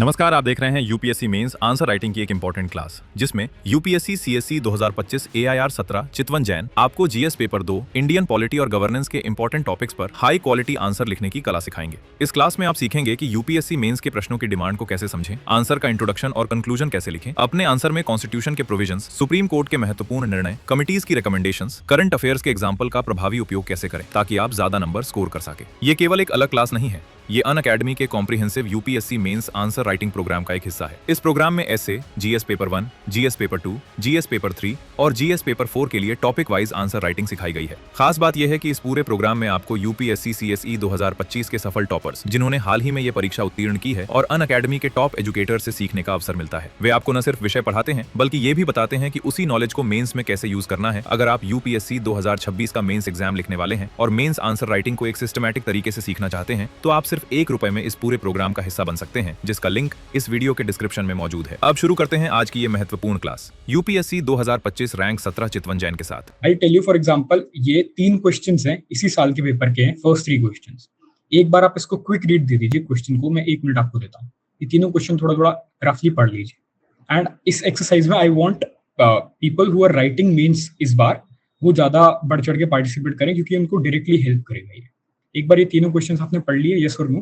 नमस्कार, आप देख रहे हैं यूपीएससी मेंस आंसर राइटिंग की एक इंपॉर्टेंट क्लास, जिसमें UPSC CSE 2025 AIR 17 Chitvan Jain आपको जीएस पेपर 2 इंडियन पॉलिटी और गवर्नेंस के इंपॉर्टेंट टॉपिक्स पर हाई क्वालिटी आंसर लिखने की कला सिखाएंगे। इस क्लास में आप सीखेंगे कि यूपीएससी मेंस के प्रश्नों की डिमांड को कैसे समझें, आंसर का इंट्रोडक्शन और कंक्लूजन कैसे लिखें, अपने आंसर में कॉन्स्टिट्यूशन के प्रोविजंस, सुप्रीम कोर्ट के महत्वपूर्ण निर्णय, कमिटीज की रिकमेंडेशंस, करंट अफेयर्स के एग्जाम्पल का प्रभावी उपयोग कैसे करें ताकि आप ज्यादा नंबर स्कोर कर सके। ये केवल एक अलग क्लास नहीं है, ये अनअकैडमी के comprehensive UPSC mains answer writing program का एक हिस्सा है। इस प्रोग्राम में ऐसे GS paper 1, GS paper 2, GS paper 3 और जीएस पेपर 4 के लिए टॉपिक वाइज आंसर राइटिंग सिखाई गई है। खास बात यह है कि इस पूरे प्रोग्राम में आपको यूपीएससी सीएसई 2025 के सफल टॉपर्स, जिन्होंने हाल ही में ये परीक्षा उत्तीर्ण की है, और अनअकैडमी के टॉप एजुकेटर से सीखने का अवसर मिलता है। वे आपको न सिर्फ विषय पढ़ाते हैं, बल्कि ये भी बताते हैं कि उसी नॉलेज को मेंस में कैसे यूज करना है। अगर आप यूपीएससी 2026 का मेंस एग्जाम लिखने वाले हैं और मेंस आंसर राइटिंग को एक सिस्टमैटिक तरीके से सीखना चाहते हैं, तो आप सिर्फ ₹1 में इस पूरे प्रोग्राम का हिस्सा बन सकते हैं, जिसका लिंक इस वीडियो के डिस्क्रिप्शन में मौजूद है। अब शुरू करते हैं आज की ये महत्वपूर्ण class UPSC 2025 rank 17 Chitvan Jain के साथ। I tell you for example, ये 3 क्वेश्चंस हैं इसी साल के पेपर के हैं, फर्स्ट 3 क्वेश्चंस। एक बार आप इसको क्विक रीड दे दीजिए क्वेश्चन को, मैं 1 मिनट आपको देता हूँ। ये तीनों क्वेश्चन थोड़ा थोड़ा रफली पढ़ लीजिए। एंड इस एक्सरसाइज में I want people who are writing means इस बार वो ज्यादा बढ़ चढ़ के पार्टिसिपेट करें, क्योंकि उनको डायरेक्टली हेल्प करेगा ये। एक बार ये तीनों क्वेश्चन आपने पढ़ लिए, यस और नो?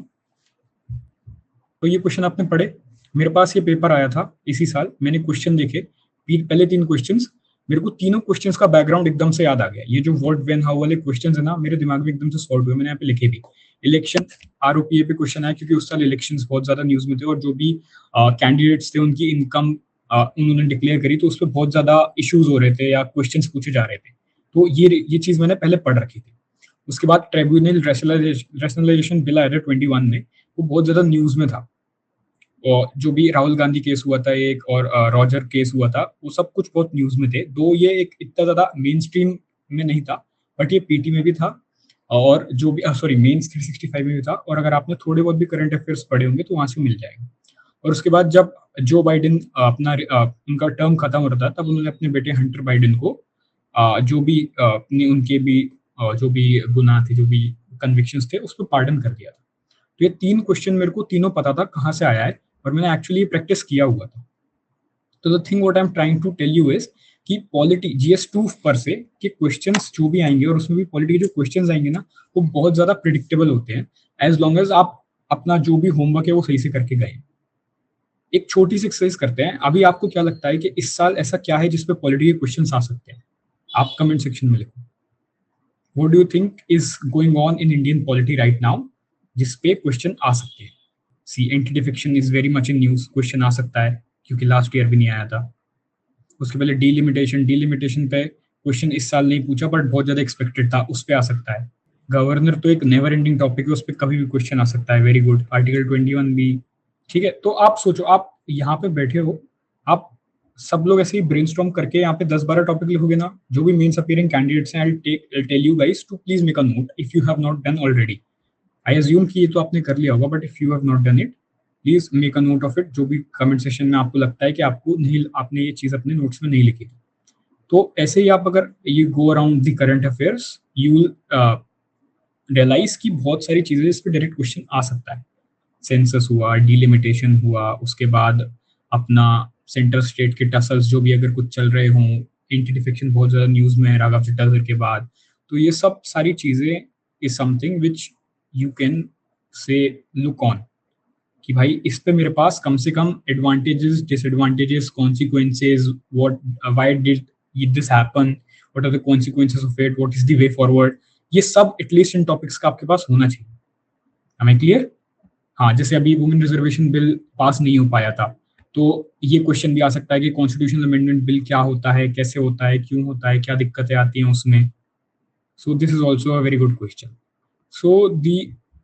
तो ये क्वेश्चन आपने पढ़े, मेरे पास ये पेपर आया था इसी साल, मैंने क्वेश्चन देखे, पहले 3 क्वेश्चंस, मेरे को तीनों क्वेश्चंस का बैकग्राउंड एकदम से याद आ गया। ये जो व्हाट व्हेन हाउ वाले क्वेश्चंस है ना, मेरे दिमाग में एकदम से सॉल्व हुए, मैंने यहाँ पे लिखे भी। इलेक्शन आरओपीए पे क्वेश्चन आया, क्योंकि उस साल इलेक्शंस बहुत ज्यादा न्यूज में थे, और जो भी कैंडिडेट्स थे उनकी इनकम उन्होंने डिक्लेयर करी, तो उस पर बहुत ज्यादा इश्यूज हो रहे थे या क्वेश्चंस पूछे जा रहे थे। तो ये चीज मैंने पहले पढ़ रखी थी। उसके बाद ट्रिब्यूनल रैशनलाइजेशन बिल आया था 21 में, वो बहुत ज्यादा न्यूज में था। और जो भी राहुल गांधी केस हुआ था एक, और रॉजर केस हुआ था, वो सब कुछ बहुत न्यूज में थे। दो ये एक इतना ज्यादा मेन स्ट्रीम में नहीं था, बट ये पीटी में भी था, और जो भी सॉरी मेंस 365 में भी था। और अगर आपने थोड़े बहुत भी करंट अफेयर्स पढ़े होंगे तो वहां से मिल जाएगा। और उसके बाद जब जो बाइडेन अपना उनका टर्म खत्म हो रहा था, तब उन्होंने अपने बेटे हंटर बाइडेन को जो भी उनके भी जो भी गुनाह थे, जो भी कन्विक्शंस थे, उस पर पार्डन कर दिया था। तो ये 3 क्वेश्चन मेरे को तीनों पता था कहाँ से आया है, और मैंने एक्चुअली प्रैक्टिस किया हुआ था। तो the thing what I am trying to tell you is कि पॉलिटी जीएस2 पर से के क्वेश्चंस जो भी आएंगे, और उसमें भी पॉलिटी के जो क्वेश्चंस आएंगे ना, वो बहुत ज्यादा प्रिडिक्टेबल होते हैं, एज लॉन्ग एज आप अपना जो भी होमवर्क है वो सही से करके गए। एक छोटी सी एक्सरसाइज करते हैं। अभी आपको क्या लगता है कि इस साल ऐसा क्या है जिसपे पॉलिटी के क्वेश्चंस आ सकते हैं? आप कमेंट सेक्शन में लिखो। What do you think is going on in Indian polity right now जिसपे क्वेश्चन आ सकते हैं? See anti defection is very much in news, question आ सकता है, क्योंकि लास्ट ईयर भी नहीं आया था। उसके पहले डीलिमिटेशन पे क्वेश्चन इस साल नहीं पूछा, बट बहुत ज्यादा एक्सपेक्टेड था, उस पे आ सकता है। गवर्नर तो एक नेवर एंडिंग टॉपिक है, उस पर कभी भी क्वेश्चन आ सकता है। Very good. आर्टिकल 21 भी ठीक है। तो आप सोचो, आप यहाँ पे बैठे हो, आप सब लोग ऐसे ही ब्रेनस्टॉर्म करके यहाँ पे 10-12 टॉपिक लिखोगे ना, जो भी मेंस अपीयरिंग कैंडिडेट्स हैं, I tell you guys to please make a note if you have not done already. I assume कि ये तो आपने कर लिया होगा, but if you have not done it, please make a note of it. जो भी कमेंट सेक्शन में आपको लगता है कि आपको नहीं, आपने ये चीज अपने नोट्स में नहीं लिखी, तो ऐसे ही आप अगर ये go around the current affairs, you will realise कि बहुत सारी चीजें इस पे डायरेक्ट क्वेश्चन आ सकता है। सेंसस हुआ, डिलिमिटेशन हुआ, उसके बाद अपना सेंटर स्टेट के टसल्स जो भी अगर कुछ चल रहे हों, एंटी डिफेक्शन बहुत ज्यादा न्यूज में है राघव चड्ढा के बाद। तो ये सब सारी चीजें is something which you can say look on, कि भाई इस पे मेरे पास कम से कम advantages, disadvantages, consequences, what why did this happen, what are the consequences of it, what is the way forward, ये सब एटलीस्ट इन टॉपिक्स का आपके पास होना चाहिए। हमें क्लियर? हाँ, जैसे अभी वुमेन रिजर्वेशन बिल पास नहीं हो पाया था, तो ये क्वेश्चन भी आ सकता है कि कॉन्स्टिट्यूशनल अमेंडमेंट बिल क्या होता है, कैसे होता है, क्यों होता है, क्या दिक्कतें आती हैं उसमें। So this is also a very good question. So the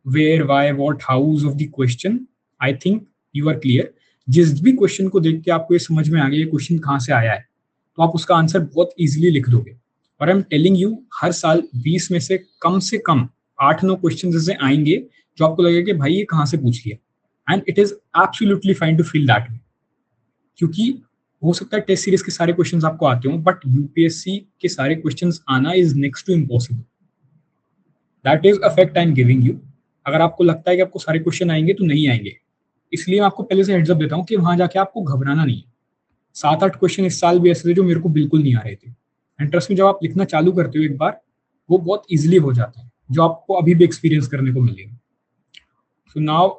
where, why, what, hows of the question, I think you are clear। जिस भी क्वेश्चन को देख के आपको ये समझ में आ गया ये क्वेश्चन कहाँ से आया है, तो आप उसका आंसर बहुत इजीली लिख दोगे। और आई एम टेलिंग यू, हर साल 20 में से कम 8-9 क्वेश्चन ऐसे आएंगे जो आपको लगेगा कि भाई ये कहाँ से पूछ लिया। And it is absolutely fine to feel that way, क्योंकि हो सकता है टेस्ट सीरीज के सारे क्वेश्चंस आपको आते हो, बट यूपीएससी के सारे क्वेश्चंस आना is next to impossible. That is a fact I am giving you. अगर आपको लगता है कि आपको सारे क्वेश्चन आएंगे, तो नहीं आएंगे। इसलिए मैं आपको पहले से हेड्स अप देता हूँ कि वहां जाके आपको घबराना नहीं है। 7-8 क्वेश्चन इस साल भी ऐसे थे जो मेरे को बिल्कुल नहीं आ रहे थे, एंड ट्रस्ट में जब आप लिखना चालू करते हो एक बार, वो बहुत इजीली हो जाता है, जो आपको अभी भी एक्सपीरियंस करने को मिलेगा। सो नाउ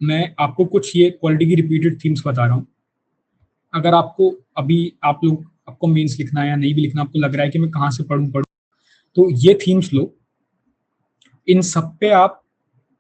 मैं आपको कुछ ये क्वालिटी की रिपीटेड थीम्स बता रहा हूँ। अगर आपको अभी आपको मेंस लिखना है या नहीं भी लिखना, आपको लग रहा है कि मैं कहाँ से पढ़ूं, तो ये थीम्स लो। इन सब पे आप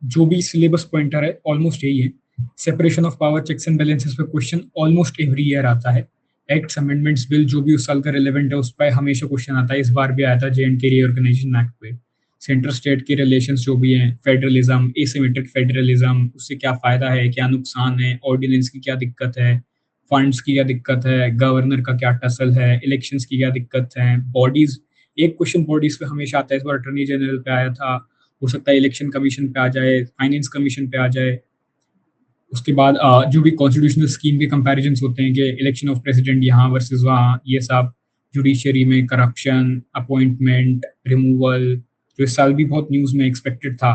जो भी सिलेबस पॉइंटर है ऑलमोस्ट यही है। Separation of power, checks and balances पे क्वेश्चन ऑलमोस्ट एवरी ईयर आता है। एक्ट्स, अमेंडमेंट्स, बिल जो भी उस साल का रिलेवेंट है उस पर हमेशा क्वेश्चन आता है। इस बार भी आया था J&K रीऑर्गेनाइजेशन एक्ट पे। सेंटर स्टेट के रिलेशंस जो भी हैं, फेडरलिज्म, एसिमेट्रिक फेडरलिज्म, उससे क्या फायदा है, क्या नुकसान है, ऑर्डिनेंस की क्या दिक्कत है, फंड्स की क्या दिक्कत है, गवर्नर का क्या टसल है, इलेक्शंस की क्या दिक्कत है, बॉडीज, एक क्वेश्चन बॉडीज पे हमेशा आता है। इस बार अटॉर्नी जनरल पे आया था, हो सकता है इलेक्शन कमीशन पे आ जाए, फाइनेंस कमीशन पे आ जाए। उसके बाद जो भी कॉन्स्टिट्यूशनल स्कीम के कंपैरिजन होते हैं कि इलेक्शन ऑफ प्रेसिडेंट यहाँ वर्सेस वहाँ, ये सब, जुडिशरी में करप्शन, अपॉइंटमेंट, रिमूवल, जो इस साल भी बहुत न्यूज में एक्सपेक्टेड था।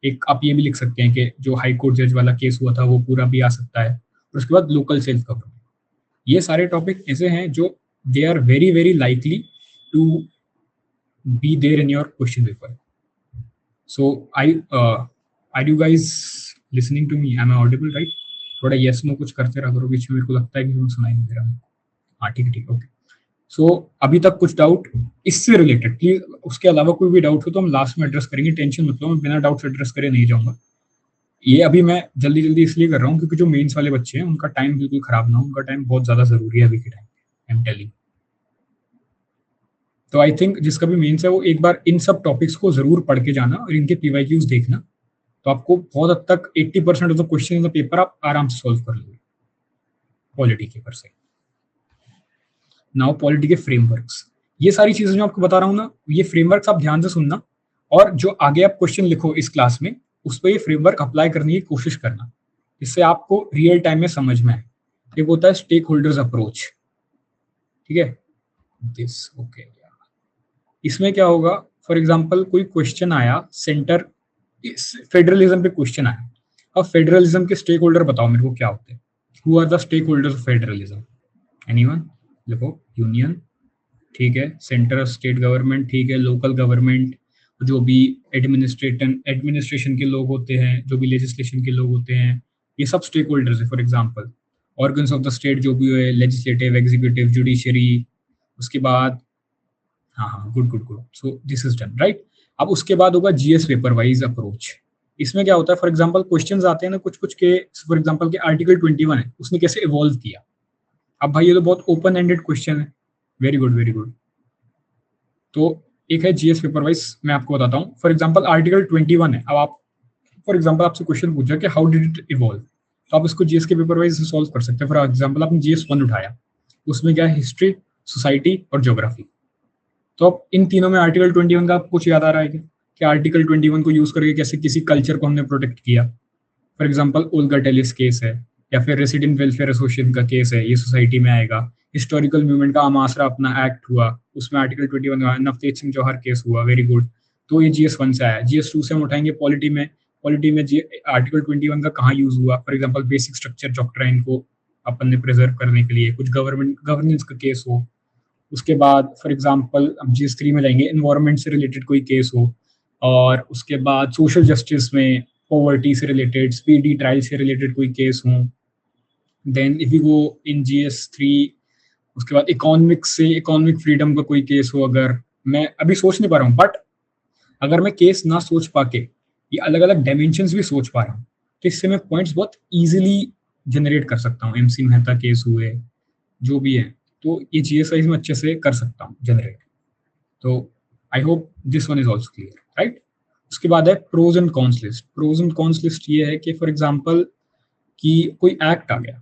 एक आप ये भी लिख सकते हैं कि जो हाई कोर्ट जज वाला केस हुआ था वो पूरा भी आ सकता है। और उसके बाद लोकल सेल्फ गवर्नमेंट। ये सारे टॉपिक ऐसे हैं जो they are very very likely to be there in your question paper. So are you guys listening to me? Am I audible, right? थोड़ा yes no कुछ करते रहा करो बीच में, मेरे को लगता है कि सुनाई नहीं दे रहा। हाँ ठीक है, ओके। सो अभी तक कुछ डाउट इससे रिलेटेड, प्लीज उसके अलावा कोई भी डाउट हो तो हम लास्ट में एड्रेस करेंगे, टेंशन मत लो, मैं बिना डाउट्स एड्रेस करे नहीं जाऊंगा। ये अभी मैं जल्दी जल्दी इसलिए कर रहा हूँ क्योंकि जो मेंस वाले बच्चे हैं उनका टाइम बिल्कुल खराब ना हो, उनका टाइम बहुत ज्यादा जरूरी है अभी के टाइम, आई एम टेलिंग। तो आई थिंक जिसका भी मेंस है वो एक बार इन सब टॉपिक्स को जरूर पढ़ के जाना और इनके पीवाईक्यूज देखना, तो आपको बहुत हद तक 80% of the question in the paper आप आराम से सॉल्व कर लोगे पॉलिटी के पर से। नाउ पॉलिटी के फ्रेमवर्क्स, ये सारी चीजें जो आपको बता रहा हूँ ना, ये फ्रेमवर्क्स आप ध्यान से सुनना, और जो आगे आप क्वेश्चन लिखो इस क्लास में उस पर ये फ्रेमवर्क अप्लाई करने की कोशिश करना, इससे आपको रियल टाइम में समझ में आए। एक होता है स्टेक होल्डर्स अप्रोच, ठीक है, दिस ओके। इसमें क्या होगा, फॉर एग्जाम्पल कोई क्वेश्चन आया सेंटर फेडरलिज्म पे क्वेश्चन आया, अब फेडरलिज्म के स्टेक होल्डर बताओ मेरे को क्या होते हैं, who are the stakeholders of federalism, anyone? देखो यूनियन, ठीक है, सेंटर स्टेट गवर्नमेंट, ठीक है, लोकल गवर्नमेंट, जो भी एडमिनिस्ट्रेशन के लोग होते हैं, जो भी लेजिस्लेशन के लोग होते हैं, ये सब स्टेक होल्डर्स है। For example organs of the state जो भी है, लेजिस्लेटिव, एग्जीक्यूटिव, जुडिशरी। उसके बाद हाँ, good good good, so this is done, right. अब उसके बाद होगा जीएस पेपर वाइज अप्रोच। इसमें क्या होता है, फॉर एग्जांपल क्वेश्चंस आते हैं ना कुछ कुछ के, फॉर एग्जांपल के आर्टिकल 21 है, उसने कैसे इवॉल्व किया। अब भाई ये तो बहुत ओपन एंडेड क्वेश्चन है, वेरी गुड वेरी गुड। तो एक है जीएस पेपर वाइज, मैं आपको बताता हूँ। फॉर एग्जांपल आर्टिकल 21 है, अब आप फॉर एग्जांपल आपसे क्वेश्चन पूछा कि हाउ डिड इट इवॉल्व, तो आप इसको जीएस के पेपर वाइज सॉल्व कर सकते हैं। फॉर एग्जाम्पल आपने जीएस 1 उठाया, उसमें क्या है, हिस्ट्री, सोसाइटी और ज्योग्राफी। तो अब इन तीनों में आर्टिकल 21 का कुछ याद आ रहा है क्या, कि आर्टिकल 21 को यूज करके कैसे किसी कल्चर को हमने प्रोटेक्ट किया। For example Olga Tellis case है, या फिर रेसिडेंट वेलफेयर एसोसिएशन का केस है, ये सोसाइटी में आएगा। हिस्टोरिकल मूवमेंट का आमासरा अपना एक्ट हुआ, उसमें आर्टिकल 21 हुआ। नवतेज सिंह जौहर केस हुआ, वेरी गुड, तो ये जीएस 1 से आया। जीएस 2 से हम उठाएंगे पॉलिटी में आर्टिकल 21 का कहाँ यूज हुआ। For example basic structure doctrine को अपन ने प्रिजर्व करने के लिए, कुछ गवर्नेंस का केस हो। उसके बाद फॉर एग्जांपल हम जीएस 3 में जाएंगे, एनवायरनमेंट से रिलेटेड कोई केस हो, और उसके बाद सोशल जस्टिस में पॉवर्टी से रिलेटेड, स्पीडी ट्रायल से रिलेटेड कोई केस हो। Then if you go in GS 3, उसके बाद इकोनॉमिक्स से इकोनॉमिक फ्रीडम का कोई केस हो। अगर मैं अभी सोच नहीं पा रहा हूँ, बट अगर मैं केस ना सोच पाके ये अलग अलग डायमेंशंस भी सोच पा रहा हूँ, तो इससे मैं पॉइंट्स बहुत इजीली जनरेट कर सकता हूँ। एमसी मेहता केस हुए, जो भी है, तो ये जीएस वाइज में अच्छे से कर सकता हूँ जनरेट। तो I hope this one is also clear, right. उसके बाद है pros and cons list. Pros and cons list ये है कि फॉर एग्जांपल कि कोई एक्ट आ गया,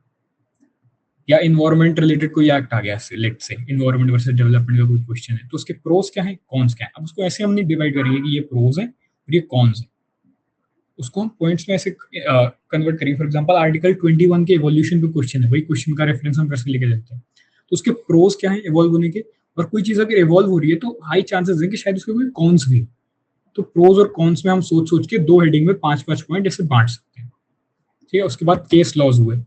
या इन्वायरमेंट रिलेटेड कोई एक्ट आ गया, लेट से इन्वायरमेंट वर्सेस डेवलपमेंट का कोई क्वेश्चन है, तो उसके प्रोज क्या है, कॉन्स क्या है। अब उसको ऐसे हम नहीं डिवाइड करेंगे कि ये प्रोज है और ये कॉन्स है, उसको हम पॉइंट्स में ऐसे कन्वर्ट करेंगे। फॉर एग्जांपल आर्टिकल 21 के इवोल्यूशन पे क्वेश्चन है, वही क्वेश्चन का रेफरेंस हम कैसे लेके जाते हैं, तो उसके प्रोज क्या है इवॉल्व होने के, और कोई चीज अगर इवॉल्व हो रही है तो हाई चांसेस है कि शायद उसके कोई कॉन्स भी हो। तो प्रोज और कॉन्स में हम सोच सोच के 2 हेडिंग में 5-5 पॉइंट ऐसे बांट सकते हैं। ठीक है, उसके बाद केस लॉज हुए।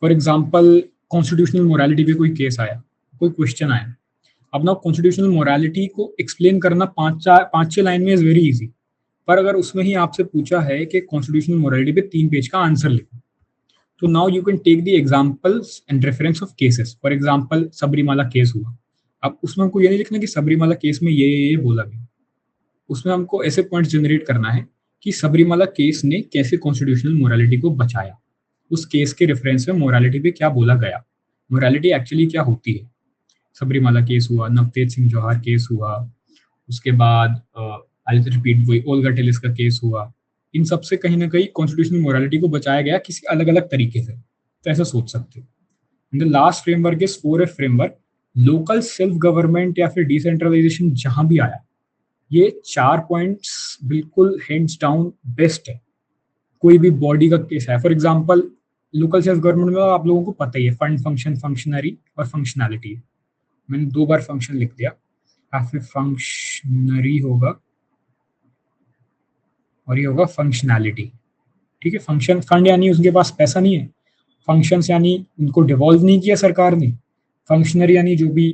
फॉर एग्जाम्पल कॉन्स्टिट्यूशनल मोरालिटी पे कोई केस आया, कोई क्वेश्चन आया। अब ना कॉन्स्टिट्यूशनल मोरालिटी को एक्सप्लेन करना 5-6 लाइन में इज वेरी इजी, पर अगर उसमें ही आपसे पूछा है कि कॉन्स्टिट्यूशनल मोरालिटी पे 3 पेज का आंसर लिखो, तो now you can take the examples and reference of cases. For example Sabarimala case हुआ, अब उसमें हमको ये नहीं लिखना कि सबरीमाला केस में ये बोला गया, उसमें हमको ऐसे पॉइंट्स जनरेट करना है कि सबरीमाला केस ने कैसे कॉन्स्टिट्यूशनल मोरालिटी को बचाया, उस केस के रेफरेंस में मोरालिटी पे क्या बोला गया, मोरालिटी एक्चुअली क्या होती है। सबरीमाला केस हुआ, नवतेज सिंह जौहर केस हुआ, उसके बाद आई रिपीट वही ओल्गा टेलिस का केस हुआ। इन सब से कहीं ना कहीं कॉन्स्टिट्यूशनल मोरालिटी को बचाया गया किसी अलग अलग तरीके से, तो ऐसा सोच सकते हो। The last framework is 4F framework. Local self government या फिर डिसेंट्रलाइजेशन जहां भी आया, ये 4 पॉइंट्स बिल्कुल हैंड्स डाउन बेस्ट है। कोई भी बॉडी का केस है, for example local self government में आप लोगों को पता ही है, फंड, फंक्शन, फंक्शनरी और फंक्शनैलिटी। मैंने 2 बार फंक्शन लिख दिया, या फिर फंक्शनरी होगा और ये होगा फंक्शनैलिटी। ठीक है, फंक्शन, फंड यानी उनके पास पैसा नहीं है, फंक्शंस यानी उनको डिवॉल्व नहीं किया सरकार ने, फंक्शनरी यानी जो भी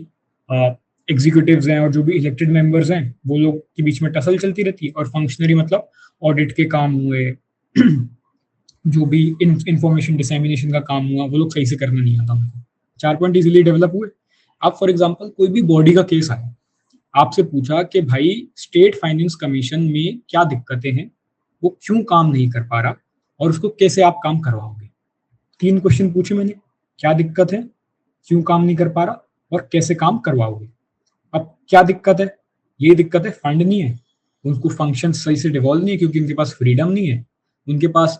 एग्जीक्यूटिव्स हैं और जो भी इलेक्टेड मेंबर्स हैं वो लोग के बीच में टसल चलती रहती है, और फंक्शनरी मतलब ऑडिट के काम हुए जो भी इंफॉर्मेशन डिसेमिनेशन का काम हुआ वो लोग सही से करना नहीं आता उनको। 4 पॉइंट इजीली डेवलप हुए। अब फॉर एग्जांपल कोई भी बॉडी का केस आया, आपसे पूछा कि भाई स्टेट फाइनेंस कमीशन में क्या दिक्कतें हैं, वो क्यों काम नहीं कर पा रहा और उसको कैसे आप काम करवाओगे। 3 क्वेश्चन पूछे मैंने, क्या दिक्कत है, क्यों काम नहीं कर पा रहा और कैसे काम करवाओगे। अब क्या दिक्कत है, ये दिक्कत है फंड नहीं है, उनको फंक्शन सही से डिवॉल्व नहीं है क्योंकि उनके पास फ्रीडम नहीं है, उनके पास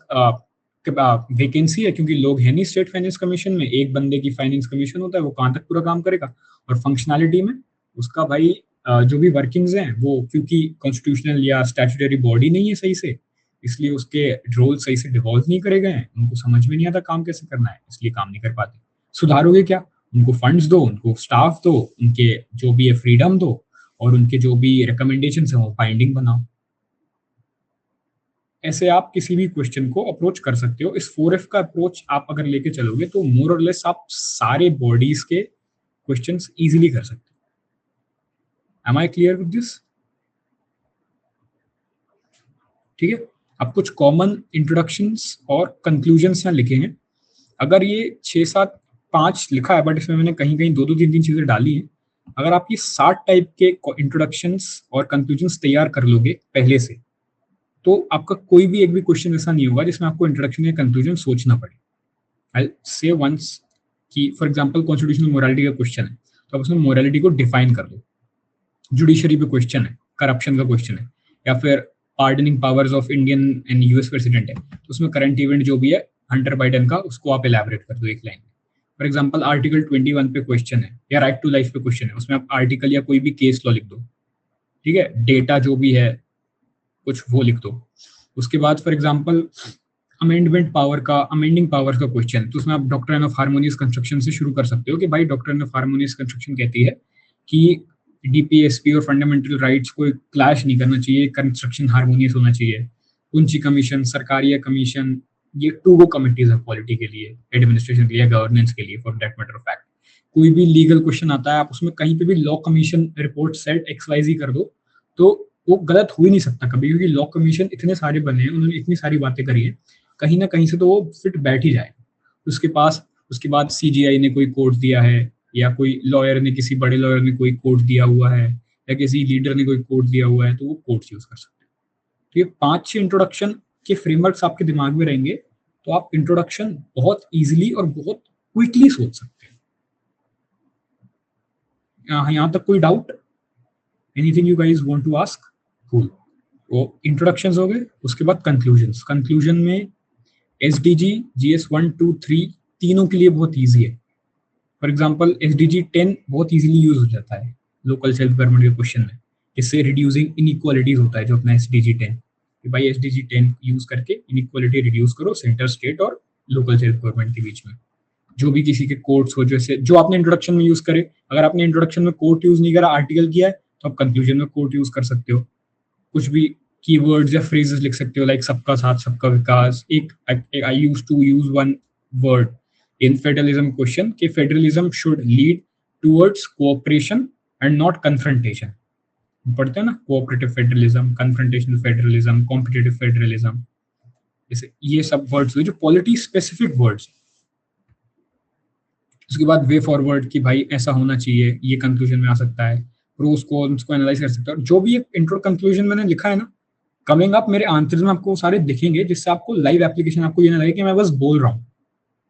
वैकेंसी है क्योंकि लोग हैं नहीं स्टेट फाइनेंस कमीशन में, एक बंदे की फाइनेंस कमीशन होता है, वो कहाँ तक पूरा काम करेगा। और फंक्शनैलिटी में उसका भाई जो भी वर्किंग्स हैं वो क्योंकि कॉन्स्टिट्यूशनल या स्टैट्यूटरी बॉडी नहीं है सही से, इसलिए उसके रोल सही से डिवॉल्व नहीं करे गए हैं, उनको समझ में नहीं आता काम कैसे करना है, इसलिए काम नहीं कर पाते। सुधारोगे क्या, उनको फंड्स दो, उनको स्टाफ दो, उनके जो भी है फ्रीडम दो, और उनके जो भी रिकमेंडेशन है वो बाइंडिंग बनाओ। ऐसे आप किसी भी क्वेश्चन को अप्रोच कर सकते हो। इस 4F का अप्रोच आप अगर लेके चलोगे तो मोर और लेस आप सारे बॉडीज के क्वेश्चंस इजीली कर सकते हो। Am I clear with this? ठीक है, अब कुछ कॉमन इंट्रोडक्शंस और कंक्लूजन्स यहाँ लिखे हैं। अगर ये 6-7-5 लिखा है, बट इसमें मैंने कहीं कहीं 2-2 3-3 चीजें डाली हैं। अगर आप ये 60 टाइप के इंट्रोडक्शंस और कंक्लूजन्स तैयार कर लोगे पहले से, तो आपका कोई भी एक भी क्वेश्चन ऐसा नहीं होगा जिसमें आपको इंट्रोडक्शन या कंक्लूजन सोचना पड़े। आई से वंस कि फॉर एग्जांपल कॉन्स्टिट्यूशनल मोरालिटी का क्वेश्चन है, तो आप उसमें मोरालिटी को डिफाइन कर दो। जुडिशरी पे क्वेश्चन है, करप्शन का क्वेश्चन है, या फिर pardoning powers of Indian and US president है, तो उसमें करंट इवेंट जो भी है हंटर बाइडन का, उसको आप एलैबोरेट कर दो एक लाइन में। फॉर एग्जांपल आर्टिकल 21 पे क्वेश्चन है, या राइट टू लाइफ पे क्वेश्चन है, उसमें आप आर्टिकल या कोई भी केस लॉ लिख दो। ठीक है, डेटा जो भी है कुछ वो लिख दो। उसके बाद फॉर एग्जांपल अमेंडमेंट पावर का, अमेंडिंग पावर का क्वेश्चन, तो उसमें आप डॉक्ट्रिन ऑफ हार्मोनियस कंस्ट्रक्शन से शुरू कर सकते हो कि भाई डॉक्ट्रिन ऑफ हार्मोनियस कंस्ट्रक्शन कहती है कि डीपीएसपी और फंडामेंटल राइट्स को क्लैश नहीं करना चाहिए, कंस्ट्रक्शन हार्मोनियस होना चाहिए। उंची कमीशन, सरकारिया कमीशन, ये 2 गो कमिटीज है पॉलिटी के लिए, एडमिनिस्ट्रेशन के लिए, गवर्नेंस के लिए, for that matter of fact. कोई भी लीगल क्वेश्चन आता है, आप उसमें कहीं पे भी law commission report set XYZ कर दो, तो वो गलत हो ही नहीं सकता कभी, क्योंकि लॉ कमीशन इतने सारे बने हैं, उन्होंने इतनी सारी बातें करी है, कहीं ना कहीं से तो वो फिट बैठ ही जाए उसके पास। उसके बाद CGI ने कोई कोड दिया है, या कोई लॉयर ने, किसी बड़े लॉयर ने कोई कोड दिया हुआ है, या किसी लीडर ने कोई कोड दिया हुआ है, तो वो कोड यूज कर सकते हैं। तो ये 5-6 इंट्रोडक्शन के फ्रेमवर्क्स आपके दिमाग में रहेंगे, तो आप इंट्रोडक्शन बहुत इजीली और बहुत क्विकली सोच सकते हैं। यहाँ तक कोई doubt? Anything you guys want to ask? Cool. वो इंट्रोडक्शंस हो गए, उसके बाद कंक्लूजन्स। कंक्लूजन में SDG, GS 1, 2, 3 तीनों के लिए बहुत ईजी है। फॉर एग्जाम्पल SDG 10 बहुत इजीली यूज हो जाता है लोकल सेल्फ गवर्नमेंट के क्वेश्चन में, इससे रिड्यूसिंग इनइक्वालिटीज होता है जो अपना SDG 10, कि भाई SDG 10 यूज करके इनइक्वालिटी रिड्यूस करो सेंटर, स्टेट और लोकल सेल्फ गवर्नमेंट के बीच में। जो भी किसी के कोर्ट्स हो, जैसे जो आपने इंट्रोडक्शन में यूज करे, अगर आपने इंट्रोडक्शन में कोर्ट यूज नहीं करा, आर्टिकल किया है, तो आप कंक्लूजन में कोर्ट यूज कर सकते हो। कुछ भी कीवर्ड्स या फ्रेजेस लिख सकते हो, लाइक सबका साथ सबका विकास. एक I used to use one word in federalism question कि federalism should lead towards cooperation and not confrontation. पढ़ते हैं ना, cooperative federalism, confrontational federalism, competitive federalism, जैसे ये सब वर्ड्स हुए जो पॉलिटी स्पेसिफिक वर्ड्स. उसके बाद वे फॉरवर्ड कि भाई ऐसा होना चाहिए, ये कंक्लूजन में आ सकता है, प्रोस को उसको एनालाइज कर सकता है. जो भी एक इंट्रो कंक्लूजन मैंने लिखा है ना, कमिंग अप मेरे आंसर्स में आपको सारे दिखेंगे, जिससे आपको लाइव एप्लीकेशन आपको ये ना लगे कि मैं बस बोल रहा हूँ.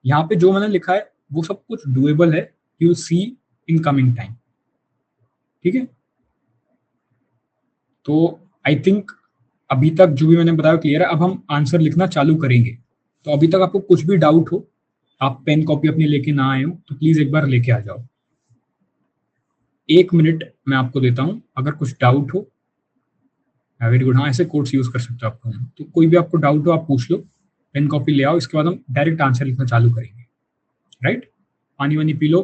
यहाँ पे जो मैंने लिखा है वो सब कुछ डुएबल है, you will see in coming time. ठीक है, तो आई थिंक अभी तक जो भी मैंने बताया क्लियर है. अब हम आंसर लिखना चालू करेंगे. तो अभी तक आपको कुछ भी डाउट हो, आप पेन कॉपी अपनी लेके ना आए हो, तो प्लीज एक बार लेके आ जाओ. 1 मिनट मैं आपको देता हूं, अगर कुछ डाउट हो. Very good. हाँ, ऐसे कोड्स यूज कर सकते हो आपको. तो कोई भी आपको डाउट हो आप पूछ लो, पेन कॉपी ले आओ, इसके बाद हम डायरेक्ट आंसर लिखना चालू करेंगे. राइट, पानी वानी पी लो,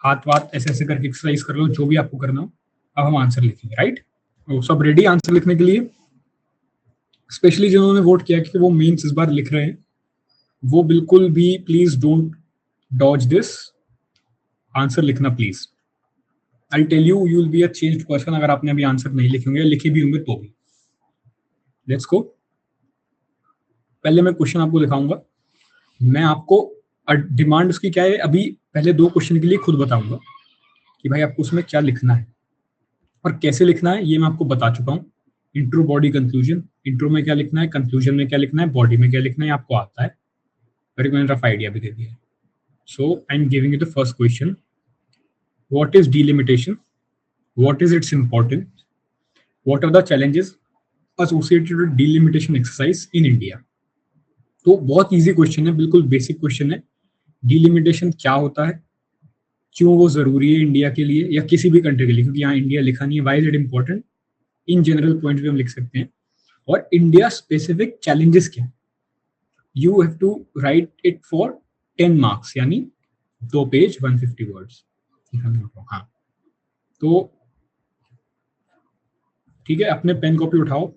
हाथ वाथ ऐसे ऐसे करके एक्सरसाइज कर लो, जो भी आपको करना हो. अब हम आंसर लिखेंगे. राइट, सब रेडी आंसर लिखने के लिए? स्पेशली जिन्होंने वोट किया कि वो मेंस इस बार लिख रहे हैं, वो बिल्कुल भी please don't dodge this. Answer लिखना please. I tell you, you will be a changed person अगर आपने अभी आंसर नहीं लिखे होंगे, लिखे भी होंगे तो भी. Let's go. पहले मैं क्वेश्चन आपको दिखाऊंगा. मैं आपको डिमांड उसकी क्या है, अभी पहले 2 क्वेश्चन के लिए खुद बताऊंगा कि भाई आपको उसमें क्या लिखना है और कैसे लिखना है. ये मैं आपको बता चुका हूँ. Intro, body, conclusion. इंट्रो में क्या लिखना है, कंक्लूजन में क्या लिखना है, बॉडी में क्या लिखना है, आपको आता है. पर एक मैंने रफ आइडिया भी दे दिया. So I am giving you the first question. What is delimitation? What is its importance? What are the challenges associated with delimitation exercise in India? तो बहुत इजी क्वेश्चन है, बिल्कुल बेसिक क्वेश्चन है. Delimitation क्या होता है, क्यों वो जरूरी है इंडिया के लिए या किसी भी कंट्री के लिए, क्योंकि यहाँ इंडिया लिखा नहीं है. Why is it important? In general point भी हम लिख सकते हैं. और इंडिया स्पेसिफिक चैलेंजेस क्या है. You have to write it for 10 marks, यानी 2 पेज 150 वर्ड्स. हाँ, तो ठीक है, अपने पेन कॉपी उठाओ.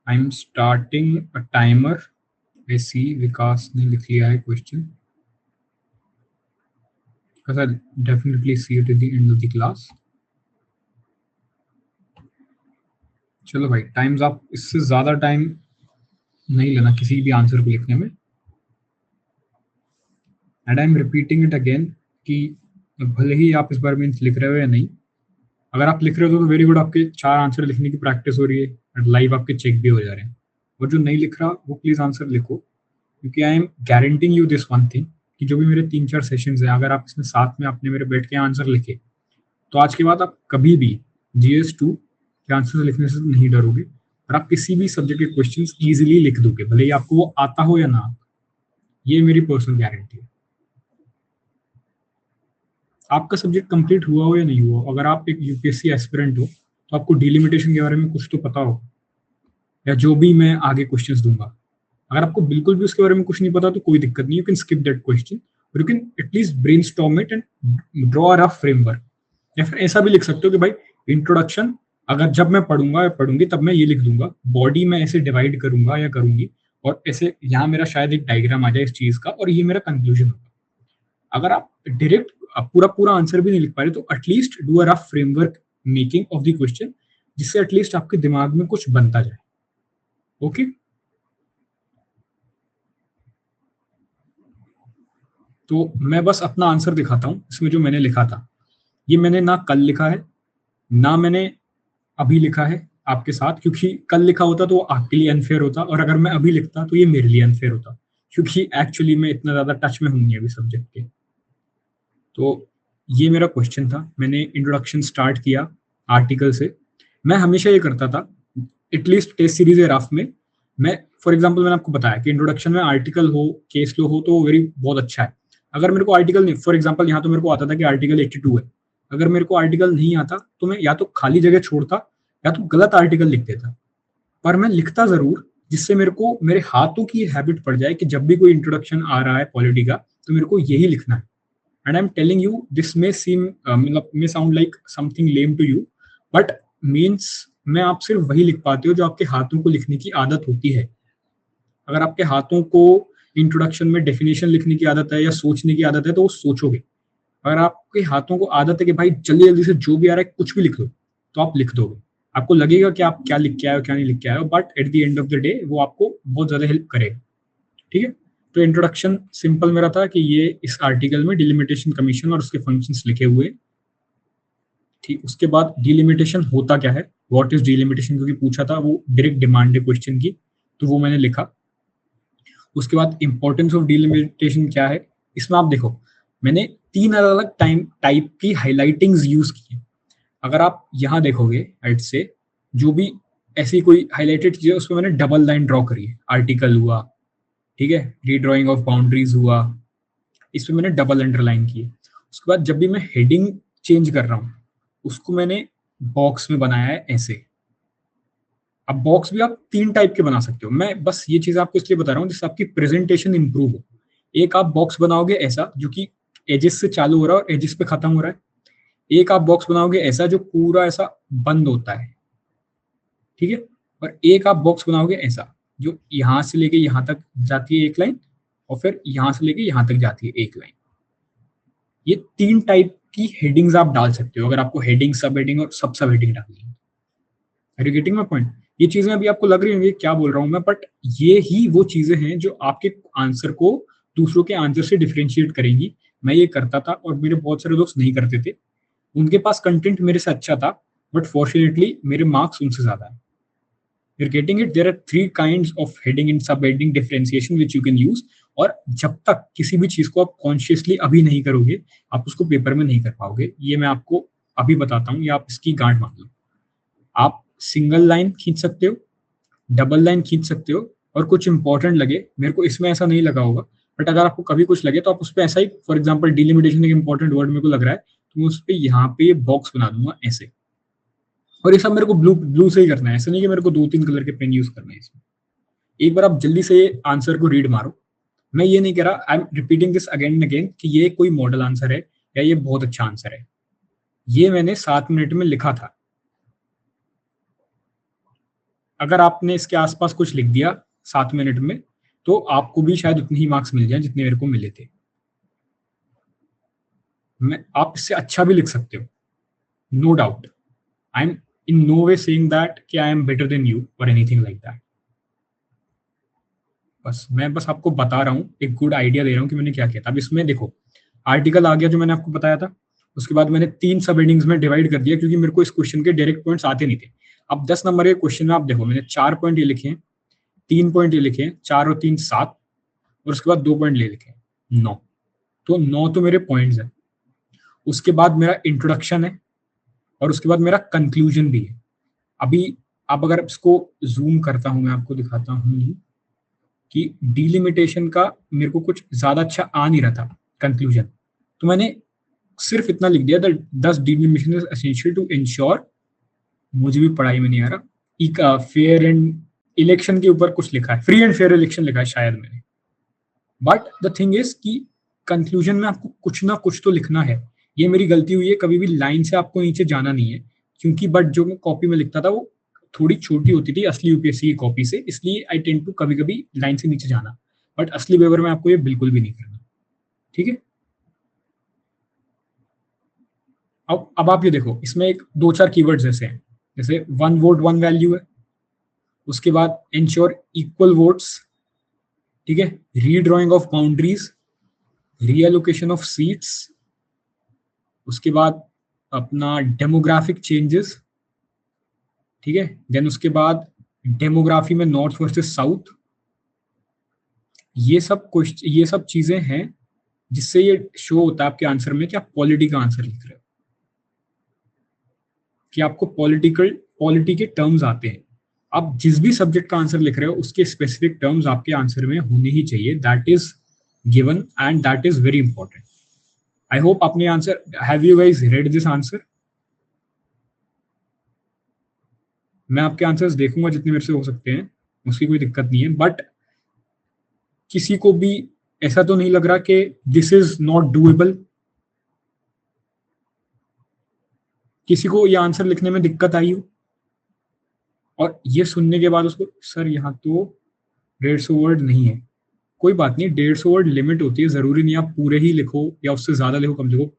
I am starting a timer. ऐसी विकास ने लिख लिया है question, because I'll definitely see it at the end of the class. चलो भाई, टाइम्स आप. इससे ज्यादा टाइम नहीं लेना किसी भी आंसर को लिखने में. And I am repeating it again कि भले ही आप इस बार में लिख रहे हो या नहीं, अगर आप लिख रहे हो तो वेरी गुड, आपके 4 आंसर लिखने की प्रैक्टिस हो रही है और लाइव आपके चेक भी हो जा रहे हैं. और जो नहीं लिख रहा वो प्लीज आंसर लिखो, क्योंकि I am guaranteeing you this one thing कि जो भी मेरे 3-4 सेशंस हैं, अगर आप इसमें साथ में आपने मेरे बैठ के आंसर लिखे, तो आज के बाद आप कभी भी GS2 के आंसर लिखने से नहीं डरोगे और आप किसी भी सब्जेक्ट के क्वेश्चंस इजीली लिख दोगे, भले ही आपको वो आता हो या ना. ये मेरी पर्सनल गारंटी है. आपका सब्जेक्ट कंप्लीट हुआ हो या नहीं हुआ, अगर आप एक यूपीएससी एस्पिरेंट हो तो आपको डिलिमिटेशन के बारे में कुछ तो पता हो, या जो भी मैं आगे क्वेश्चंस दूंगा. अगर आपको बिल्कुल भी उसके बारे में कुछ नहीं पता तो कोई दिक्कत नहीं, you can skip that question, और you can at least brainstorm it and draw a rough framework. या फिर ऐसा भी लिख सकते हो कि भाई इंट्रोडक्शन, अगर जब मैं पढ़ूंगा या पढ़ूंगी तब मैं ये लिख दूंगा, बॉडी में ऐसे डिवाइड करूंगा या करूंगी, और ऐसे यहाँ मेरा शायद एक डायग्राम आ जाए इस चीज का, और ये मेरा कंक्लूजन होगा. अगर आप डायरेक्ट पूरा पूरा आंसर भी नहीं लिख पा रहे तो at least do a rough framework making of the question, जिससे एटलीस्ट आपके दिमाग में कुछ बनता जाए. ओके, तो मैं बस अपना आंसर दिखाता हूं. इसमें जो मैंने लिखा था, ये मैंने ना कल लिखा है ना मैंने अभी लिखा है आपके साथ, क्योंकि कल लिखा होता तो वो आपके लिए अनफेयर होता, और अगर मैं अभी लिखता तो ये मेरे लिए अनफेयर होता, क्योंकि एक्चुअली मैं इतना ज्यादा टच में हूं नहीं अभी सब्जेक्ट के. तो ये मेरा क्वेश्चन था. मैंने इंट्रोडक्शन स्टार्ट किया आर्टिकल से. मैं हमेशा ये करता था, एटलीस्ट टेस्ट सीरीज या रफ में, मैं फॉर एग्जांपल मैंने आपको बताया कि इंट्रोडक्शन में आर्टिकल हो, केस लो हो, तो वेरी बहुत अच्छा है. अगर मेरे को आर्टिकल नहीं, फॉर एग्जांपल यहाँ तो मेरे को आता था कि आर्टिकल 82 है, अगर मेरे को आर्टिकल नहीं आता तो मैं या तो खाली जगह छोड़ता या तो गलत आर्टिकल लिख देता, पर मैं लिखता जरूर, जिससे मेरे को मेरे हाथों की हैबिट पड़ जाए कि जब भी कोई इंट्रोडक्शन आ रहा है पॉलिटी का तो मेरे को यही लिखना है. And I'm telling you, this may seem may sound like something lame to you, but means में आप सिर्फ वही लिख पाते हो जो आपके हाथों को लिखने की आदत होती है। अगर आपके हाथों को इंट्रोडक्शन में डेफिनेशन लिखने की आदत है या सोचने की आदत है तो वो सोचोगे। अगर आपके हाथों को आदत है कि भाई जल्दी जल्दी से जो भी आ रहा है कुछ भी लिख दो, तो आप लिख दोगे। आपको लगेगा कि आप क्या लिख के आए हो क्या नहीं लिख के आए हो, but at the end of the day वो आपको बहुत ज्यादा हेल्प करेगा। ठीक है, तो इंट्रोडक्शन सिंपल मेरा था कि ये इस आर्टिकल में डिलिमिटेशन कमीशन और उसके फंक्शंस लिखे हुए। ठीक, उसके बाद डिलिमिटेशन होता क्या है, व्हाट इज डिलिमिटेशन, क्योंकि पूछा था, वो डायरेक्ट डिमांड है क्वेश्चन की, तो वो मैंने लिखा। उसके बाद इंपॉर्टेंस ऑफ डिलिमिटेशन क्या है, इसमें आप देखो मैंने तीन अलग अलग टाइप की हाईलाइटिंग्स यूज की है। अगर आप यहाँ देखोगे राइट से, जो भी ऐसी कोई हाईलाइटेड चीज है उसमें मैंने डबल लाइन ड्रॉ करी है। आर्टिकल हुआ, ठीक है, रीड्रॉइंग ऑफ बाउंड्रीज हुआ, इसमें मैंने डबल अंडरलाइन की है। उसके बाद जब भी मैं हेडिंग चेंज कर रहा हूँ उसको मैंने बॉक्स में बनाया है ऐसे। अब बॉक्स भी आप तीन टाइप के बना सकते हो, मैं बस ये चीज आपको इसलिए बता रहा हूँ जिससे आपकी प्रेजेंटेशन इंप्रूव हो। एक आप बॉक्स बनाओगे ऐसा जो कि एजेस से चालू हो रहा है और एजेस पे खत्म हो रहा है। एक आप बॉक्स बनाओगे ऐसा जो पूरा ऐसा बंद होता है, ठीक है, और एक आप बॉक्स बनाओगे ऐसा जो यहां से लेके यहां तक जाती है एक लाइन, और फिर यहां से लेके यहां तक जाती है एक लाइन। ये तीन टाइप की हेडिंग्स आप डाल सकते हो अगर आपको हेडिंग, सब हेडिंग और सब हेडिंग डालनी है। Are you getting my point? ये चीजें अभी आपको लग रही होंगी क्या बोल रहा हूं मैं, बट ये ही वो चीजें हैं जो आपके आंसर को दूसरों के आंसर से डिफरेंशिएट करेंगी। मैं ये करता था और मेरे बहुत सारे दोस्त नहीं करते थे, उनके पास कंटेंट मेरे से अच्छा था, बट फॉर्चुनेटली मेरे मार्क्स उनसे ज्यादा है। You're getting it? There are three kinds of heading and subheading differentiation which you can use. और जब तक किसी भी चीज को आप कॉन्शियसली अभी नहीं करोगे आप उसको पेपर में नहीं कर पाओगे। ये मैं आपको अभी बताता हूँ, ये आप इसकी गांठ बांध लो। आप सिंगल लाइन खींच सकते हो, डबल लाइन खींच सकते हो, और कुछ इंपॉर्टेंट लगे, मेरे को इसमें ऐसा नहीं लगा होगा, बट अगर आपको कभी कुछ लगे तो आप उस पर ऐसा ही, फॉर एग्जाम्पल डिलिमिटेशन एक इंपॉर्टेंट वर्ड मेरे को लग रहा है तो मैं उस पर यहाँ पे बॉक्स बना दूंगा ऐसे। और ये सब मेरे को ब्लू ब्लू से ही करना है, ऐसा नहीं कि मेरे को दो तीन कलर के पेन यूज करना है इसमें। एक बार आप जल्दी से आंसर को रीड मारो। मैं ये नहीं कह रहा, I am repeating this again and again कि ये कोई मॉडल आंसर है या ये बहुत अच्छा आंसर है। ये मैंने 7 मिनट में लिखा था। अगर आपने इसके आसपास कुछ लिख दिया 7 मिनट में तो आपको भी शायद उतने ही मार्क्स मिल जाए जितने मेरे को मिले थे। आप इससे अच्छा भी लिख सकते हो, no doubt. I am in no way saying that कि I am better than you or anything like that. मैं बस आपको बता रहा हूँ, एक गुड आइडिया दे रहा हूँ कि मैंने क्या किया था। अब इसमें देखो आर्टिकल आ गया जो मैंने आपको बताया था, उसके बाद मैंने 3 सब हेडिंग्स में डिवाइड कर दिया क्योंकि मेरे को इस क्वेश्चन के डायरेक्ट पॉइंट्स आते नहीं थे। अब 10 नंबर के क्वेश्चन में आप देखो मैंने 4 पॉइंट ये लिखे हैं, 3 पॉइंट ये लिखे हैं, 4 और 3 7, और उसके बाद 2 पॉइंट ले लिखे हैं 9। तो 9 तो मेरे पॉइंट्स है। उसके बाद मेरा इंट्रोडक्शन है और उसके बाद मेरा कंक्लूजन भी है। अभी अब अगर इसको जूम करता हूं मैं आपको दिखाता हूं कि डिलिमिटेशन का मेरे को कुछ ज्यादा अच्छा आ नहीं रहा था कंक्लूजन, तो मैंने सिर्फ इतना लिख दिया, the 10 delimitation is essential to ensure, मुझे भी पढ़ाई में नहीं आ रहा, फेयर एंड इलेक्शन के ऊपर कुछ लिखा है, फ्री एंड फेयर इलेक्शन लिखा है शायद मैंने। बट द थिंग इज कि कंक्लूजन में आपको कुछ ना कुछ तो लिखना है। ये मेरी गलती हुई है, कभी भी लाइन से आपको नीचे जाना नहीं है, क्योंकि बट जो मैं कॉपी में लिखता था वो थोड़ी छोटी होती थी असली यूपीएससी की कॉपी से, इसलिए आई टेंड टू कभी कभी लाइन से नीचे जाना, बट असली पेपर में आपको ये बिल्कुल भी नहीं करना। ठीक है, अब आप ये देखो इसमें एक 2-4 कीवर्ड्स ऐसे हैं, जैसे 1 वोट 1 वैल्यू है, उसके बाद इंश्योर इक्वल वोट्स, ठीक है, redrawing of boundaries, reallocation of seats, उसके बाद अपना डेमोग्राफिक चेंजेस, ठीक है, देन उसके बाद डेमोग्राफी में नॉर्थ वर्सेस साउथ। ये सब चीजें हैं जिससे ये शो होता है आपके आंसर में कि आप पॉलिटी का आंसर लिख रहे हो, कि आपको पॉलिटी के टर्म्स आते हैं। आप जिस भी सब्जेक्ट का आंसर लिख रहे हो उसके स्पेसिफिक टर्म्स आपके आंसर में होने ही चाहिए, that is given and that is very important. I hope आपने answer, have you guys read this answer? मैं आपके आंसर्स देखूंगा जितने मेरे से हो सकते हैं, उसकी कोई दिक्कत नहीं है, बट किसी को भी ऐसा तो नहीं लग रहा कि दिस इज नॉट डूएबल? किसी को ये आंसर लिखने में दिक्कत आई हो? और ये सुनने के बाद उसको सर यहाँ तो 150 वर्ड नहीं है, कोई बात नहीं, 150 वर्ड लिमिट होती है, जरूरी नहीं आप पूरे ही लिखो या उससे ज्यादा लिखो, कम लिखो,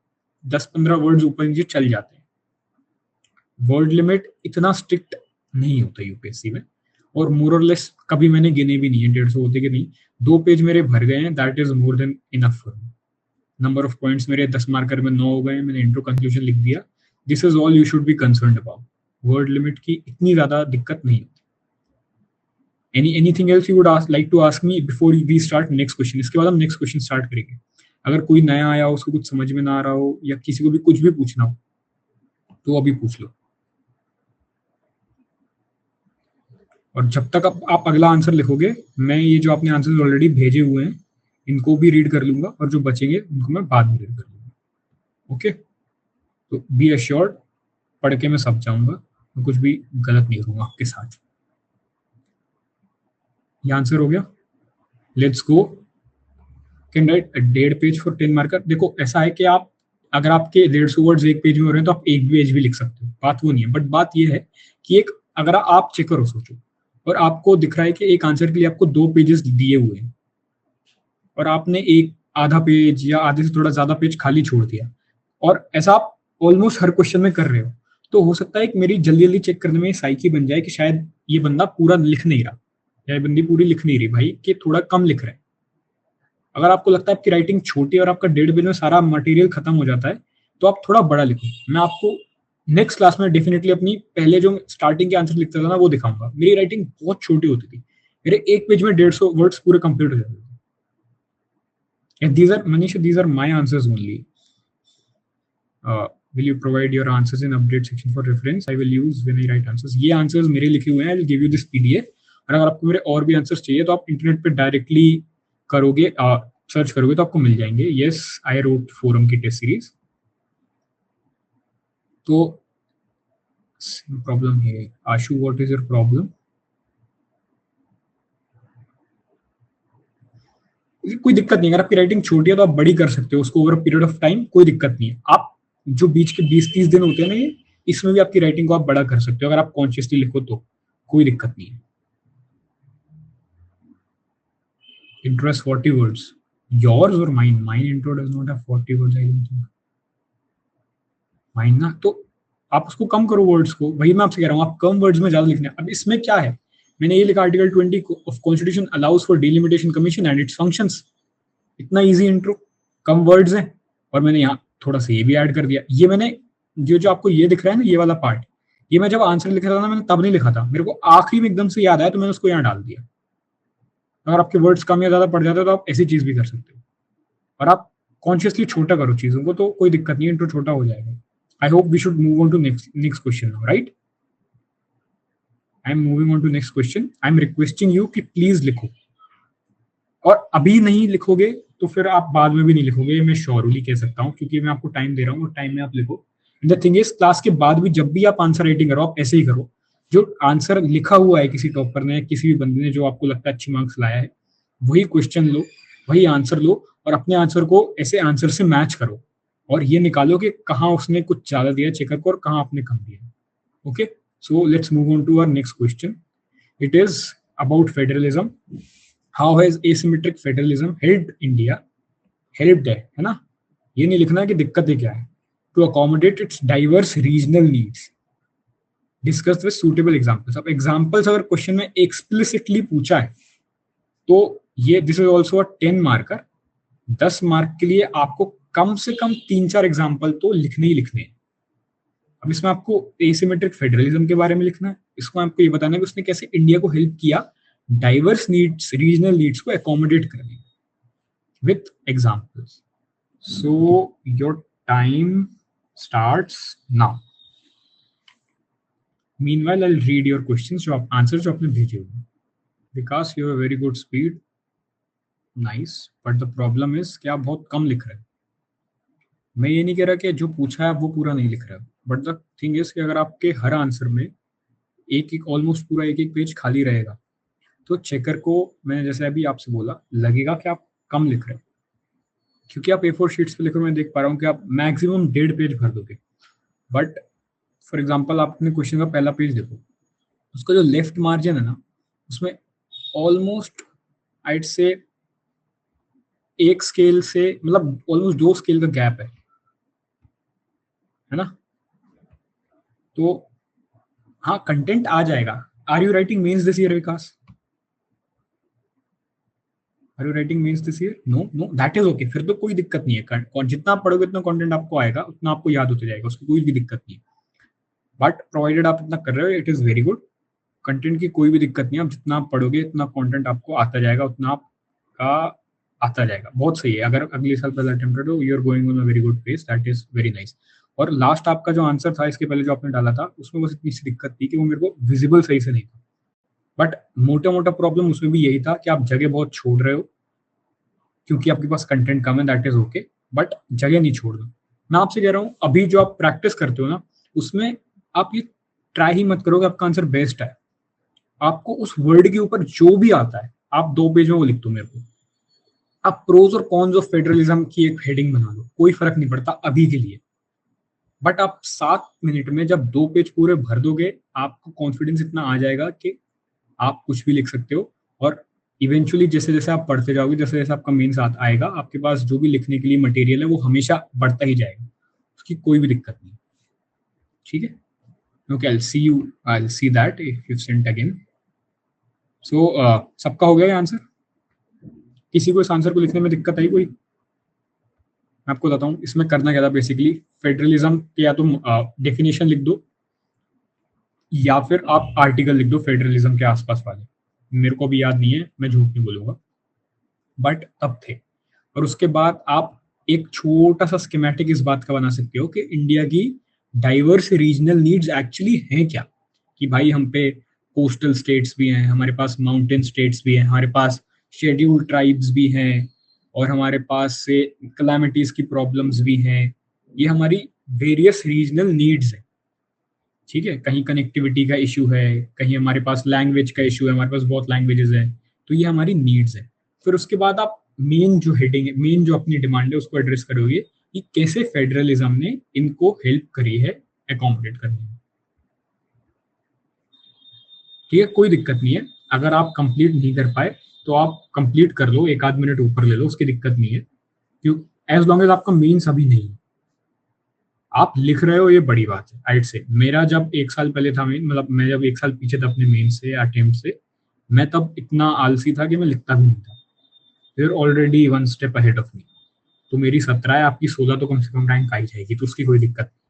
10-15 वर्ड्स ऊपर नीचे चल जाते हैं। वर्ड लिमिट इतना स्ट्रिक्ट नहीं होता यूपीएससी में, और मोर और लेस कभी मैंने गिने भी नहीं है 150 होते कि नहीं। 2 पेज मेरे भर गए हैं, that is more than enough for me. Number of points मेरे 10 मार्कर में 9 हो गए, मैंने इंट्रो कंक्लूजन लिख दिया। This is all you should be concerned about. Word limit की इतनी ज्यादा दिक्कत नहीं होती। Anything else you would like to ask me before we start next question? इसके बाद हम नेक्स्ट क्वेश्चन स्टार्ट करेंगे। अगर कोई नया आया हो, उसको कुछ समझ में ना आ रहा हो, या किसी को भी कुछ भी पूछना हो, तो अभी पूछ लो। और जब तक आप अगला आंसर लिखोगे, मैं ये जो आपने आंसर ऑलरेडी भेजे हुए हैं इनको भी रीड कर लूंगा, और जो बचेंगे उनको मैं बाद में रीड कर लूंगा। ओके, तो बी अश्योर्ड, पढ़ के मैं सब जाऊंगा, मैं कुछ भी गलत नहीं करूंगा आपके साथ। ये आंसर हो गया, let's go. Can write 1.5 page for 10 marker. देखो ऐसा है कि आप अगर आपके 150 वर्ड्स एक पेज में हो रहे हैं तो आप एक पेज भी लिख सकते हो, बात वो नहीं है। बट बात ये है कि एक अगर आप चेक करो, सोचो, और आपको दिख रहा है कि एक आंसर के लिए आपको 2 पेजेस दिए हुए हैं, और आपने एक आधा पेज या आधे से थोड़ा ज्यादा पेज खाली छोड़ दिया, और ऐसा आप ऑलमोस्ट हर क्वेश्चन में कर रहे हो, तो हो सकता है कि मेरी जल्दी जल्दी चेक करने में साइकी बन जाए कि शायद ये बंदा पूरा लिख नहीं रहा, या ये बंदी पूरी लिख नहीं रही भाई, कि थोड़ा कम लिख रहा है। अगर आपको लगता है आपकी राइटिंग छोटी है और आपका 1.5 पेज में सारा मटेरियल खत्म हो जाता है, तो आप थोड़ा बड़ा लिखो। मैं आपको नेक्स्ट क्लास में डेफिनेटली अपनी पहले जो स्टार्टिंग के आंसर लिखता था ना वो दिखाऊंगा। मेरी राइटिंग बहुत छोटी होती थी, मेरे एक पेज में 150 वर्ड्स पूरे कंप्लीट हो जाते थे। These are Manish, these are my answers only. Will you provide your answers in update section for reference? I will use when I write answers. ये answers मेरे लिखे हुए हैं, I will give you this PDF. और अगर आपको मेरे और भी आंसर्स चाहिए तो आप इंटरनेट पे डायरेक्टली करोगे, सर्च करोगे तो आपको मिल जाएंगे। यस, आई रोट फोरम की टेस्ट सीरीज। तो प्रॉब्लम है आशु, व्हाट इज योर प्रॉब्लम? कोई दिक्कत नहीं, अगर आपकी राइटिंग छोटी है तो आप बड़ी कर सकते हो उसको ओवर पीरियड ऑफ टाइम, कोई दिक्कत नहीं है। आप जो बीच के 20-30 दिन होते हैं ना, ये इसमें भी आपकी राइटिंग को आप बड़ा कर सकते हो अगर आप कॉन्शियसली लिखो तो, कोई दिक्कत नहीं है। Intro has 40 words. Yours or mine? Mine intro does not have 40 words, I don't think. Mine ना, तो आप उसको कम करो वर्ड्स को, वही मैं आपसे कह रहा हूँ, आप कम वर्ड्स में ज्यादा लिखना है। अब इसमें क्या है, मैंने ये लिखा article 20 of constitution allows for delimitation commission and it's functions. इतना इजी इंट्रो, कम वर्ड्स हैं, और मैंने यहाँ थोड़ा सा ये भी ऐड कर दिया। ये मैंने जो आपको ये दिख रहा है ना, ये वाला पार्ट, ये मैं जब आंसर लिख रहा था ना, मैंने तब नहीं लिखा था, मेरे को आखिरी में एकदम से याद आया तो मैंने उसको यहाँ डाल दिया। अगर आपके वर्ड्स कम या ज्यादा पड़ जाते हैं तो आप ऐसी चीज भी कर सकते हो, और आप कॉन्शियसली छोटा करो चीजों को, तो कोई दिक्कत नहीं, इंट्रो छोटा हो जाएगा। I hope we should move on to next question now, right? I am moving on to next question. I am requesting you कि प्लीज लिखो, और अभी नहीं लिखोगे तो फिर आप बाद में भी नहीं लिखोगे, मैं श्योरली कह सकता हूँ, क्योंकि मैं आपको टाइम दे रहा हूँ और टाइम में आप लिखो। द थिंग इज, क्लास के बाद भी जब भी आप आंसर राइटिंग करो, आप ऐसे ही करो, जो आंसर लिखा हुआ है किसी टॉपर ने, किसी भी बंदे ने जो आपको लगता है अच्छी मार्क्स लाया है, वही क्वेश्चन लो, वही आंसर लो, और अपने आंसर को ऐसे आंसर से मैच करो, और ये निकालो कि कहाँ उसने कुछ ज्यादा दिया चेकर को और कहाँ आपने कम दिया। Okay, so let's move on to our next question. It is about federalism. How has asymmetric federalism helped India? Helped है ना, ये नहीं लिखना कि दिक्कतें क्या है। To accommodate its diverse regional needs, discuss with suitable examples. अब एग्जांपल्स अगर क्वेश्चन में एक्सप्लिसिटली पूछा है तो ये this is also 10 marker. 10 mark के लिए आपको कम से कम 3-4 एग्जाम्पल तो लिखने ही लिखने हैं। अब इसमें आपको एसिमेट्रिक फेडरलिज्म के बारे में लिखना है, इसको आपको ये बताना है कि उसने कैसे इंडिया को हेल्प किया डाइवर्स नीड्स, रीजनल नीड्स को अकोमोडेट करने with examples. So your time starts now. Meanwhile I will read your questions, जो आप आंसर जो आपने भेजे हुए। Vikas, you have very good speed, nice, but the problem is कि आप बहुत कम लिख रहे हैं। मैं ये नहीं कह रहा कि जो पूछा है वो पूरा नहीं लिख रहा है, बट द थिंग इज कि अगर आपके हर आंसर में एक ऑलमोस्ट पूरा एक पेज खाली रहेगा, तो चेकर को, मैंने जैसे अभी आपसे बोला, लगेगा कि आप कम लिख रहे हैं, क्योंकि आप A4 शीट्स पे लिख रहे हो। मैं देख पा रहा हूँ कि आप मैक्सिमम 1.5 पेज भर दोगे। बट फॉर एग्जाम्पल आप अपने क्वेश्चन का पहला पेज देखो, उसका जो लेफ्ट मार्जिन है ना, उसमें ऑलमोस्ट आइड से एक स्केल से मतलब ऑलमोस्ट 2 स्केल का गैप है ना? तो हाँ, कंटेंट आ जाएगा। Are you writing mains this year, Vikas? Are you writing mains this year? No no, that is okay, फिर तो कोई दिक्कत नहीं है। जितना आप पढ़ोगे उतना कंटेंट आपको आएगा, उतना आपको याद होते जाएगा, उसकी कोई भी दिक्कत नहीं है। बट प्रोवाइडेड आप इतना कर रहे हो, it is very good. Content की कोई भी दिक्कत नहीं है, आप जितना आप पढ़ोगे उतना कंटेंट आपको आता जाएगा, उतना आपका आता जाएगा। बहुत सही है। अगर अगले साल पहले अटेम्प्ट हो, you are going on a very good pace, that is very nice. और लास्ट आपका जो आंसर था इसके पहले जो आपने डाला था, उसमें बस इतनी सी दिक्कत थी कि वो मेरे को विजिबल सही से नहीं था। बट मोटा मोटा प्रॉब्लम उसमें भी यही था कि आप जगह बहुत छोड़ रहे हो, क्योंकि आपके पास कंटेंट कम है, दैट इज ओके, बट जगह नहीं छोड़ दो। मैं आपसे कह रहा हूँ, अभी जो आप प्रैक्टिस करते हो ना, उसमें आप ये ट्राई ही मत करो कि आपका आंसर बेस्ट है। आपको उस वर्ड के ऊपर जो भी आता है, आप 2 पेज में वो लिख दो मेरे को। आप प्रोज और कॉन्स ऑफ फेडरलिज्म की एक हेडिंग बना लो, कोई फर्क नहीं पड़ता अभी के लिए। बट आप 7 मिनट में जब 2 पेज पूरे भर दोगे, आपको कॉन्फिडेंस इतना आ जाएगा कि आप कुछ भी लिख सकते हो। और इवेंचुअली जैसे जैसे आप पढ़ते जाओगे, जैसे जैसे आपका मेन साथ आएगा, आपके पास जो भी लिखने के लिए मटेरियल है वो हमेशा बढ़ता ही जाएगा, उसकी कोई भी दिक्कत नहीं। ठीक है? Okay, I will see that if you sent again. So सबका हो गया आंसर? किसी को इस आंसर को लिखने में दिक्कत आई कोई? मैं आपको बताता हूँ इसमें करना क्या था बेसिकली। फेडरलिज्म के या तो डेफिनेशन लिख दो, या फिर आप आर्टिकल लिख दो फेडरलिज्म के आसपास वाले। मेरे को भी याद नहीं है, मैं झूठ नहीं बोलूंगा, बट तब थे। और उसके बाद आप एक छोटा सा स्कीमेटिक इस बात का बना सकते हो कि इंडिया की डाइवर्स रीजनल नीड्स एक्चुअली हैं क्या। कि भाई हम पे कोस्टल स्टेट्स भी हैं, हमारे पास माउंटेन स्टेट्स भी हैं, हमारे पास शेड्यूल्ड ट्राइब्स भी हैं, और हमारे पास से क्लैमिटीज की प्रॉब्लम्स भी हैं। ये हमारी वेरियस रीजनल नीड्स हैं। ठीक है? कहीं कनेक्टिविटी का इशू है, कहीं हमारे पास लैंग्वेज का इशू है, हमारे पास बहुत लैंग्वेजेस हैं। तो ये हमारी नीड्स है। फिर उसके बाद आप मेन जो हेडिंग है, मेन जो अपनी डिमांड है, उसको एड्रेस करोगे कि कैसे फेडरलिज्म ने इनको हेल्प करी है एकोमोडेट करने में। ठीक है? कोई दिक्कत नहीं है। अगर आप कंप्लीट नहीं कर पाए तो आप कंप्लीट कर लो, 1 आध मिनट ऊपर ले लो, उसकी दिक्कत नहीं है। क्यों? एज लॉन्ग एज आपका मेन्स अभी नहीं है, आप लिख रहे हो, ये बड़ी बात है। आइट से मेरा जब 1 साल पहले था मेन, मतलब मैं जब 1 साल पीछे था अपने मेन से अटेम्प्ट से, मैं तब इतना आलसी था कि मैं लिखता भी नहीं था। फिर already 1 step ahead of me. तो मेरी 17 है, आपकी 16 तो कम से कम रैंक आई जाएगी, तो उसकी कोई दिक्कत नहीं।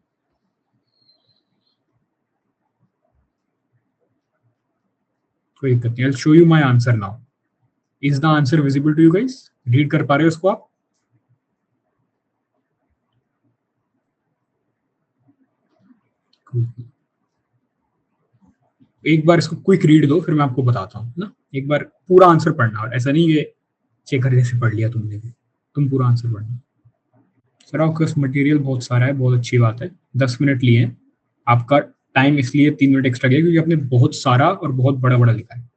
कोई दिक्कत नहीं। I show you my answer now. Is the answer visible to you guys? Read कर पा रहे हो उसको आप? एक बार इसको क्विक रीड दो, फिर मैं आपको बताता हूँ ना। एक बार पूरा आंसर पढ़ना, और ऐसा नहीं कि चेकर जैसे पढ़ लिया तुमने भी, तुम पूरा आंसर पढ़ना। सर आपके पास मटेरियल बहुत सारा है, बहुत अच्छी बात है। 10 मिनट लिए हैं आपका। टाइम इसलिए 3 मिनट एक्स्ट्रा गया क्योंकि आपने बहुत सारा और बहुत बड़ा बड़ा लिखा है।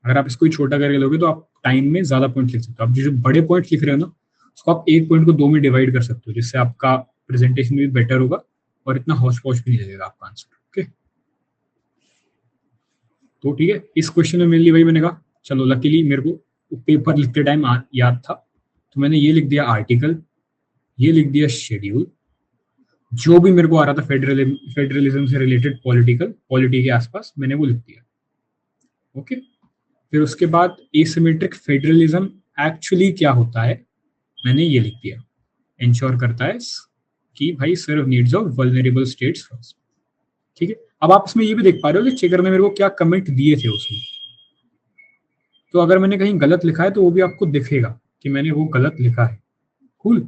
अगर आप इसको ही छोटा करके लोगे तो आप टाइम में ज्यादा पॉइंट लिख सकते हो। आप जो बड़े पॉइंट लिख रहे हो ना, उसको आप एक पॉइंट को 2 में डिवाइड कर सकते हो, जिससे आपका प्रेजेंटेशन भी बेटर होगा और इतना हौच पौच भी नहीं लगेगा आपका आंसर। ओके, तो ठीक है। इस क्वेश्चन में मेनली वही मैंने कहा, चलो लकीली मेरे को पेपर लिखते टाइम याद था, तो मैंने ये लिख दिया आर्टिकल, ये लिख दिया शेड्यूल, जो भी मेरे को आ रहा था फेडरलिज्म से रिलेटेड पॉलिटी के आसपास, मैंने वो लिख दिया। ओके, फिर उसके बाद एसिमेट्रिक फेडरलिज्म एक्चुअली क्या होता है, मैंने ये लिख दिया। इंश्योर करता है कि भाई serve needs of vulnerable states first. ठीक है? अब आप इसमें ये भी देख पा रहे हो कि चेकर ने मेरे को क्या कमेंट दिए थे उसमें। तो अगर मैंने कहीं गलत लिखा है तो वो भी आपको दिखेगा कि मैंने वो गलत लिखा है। कूल।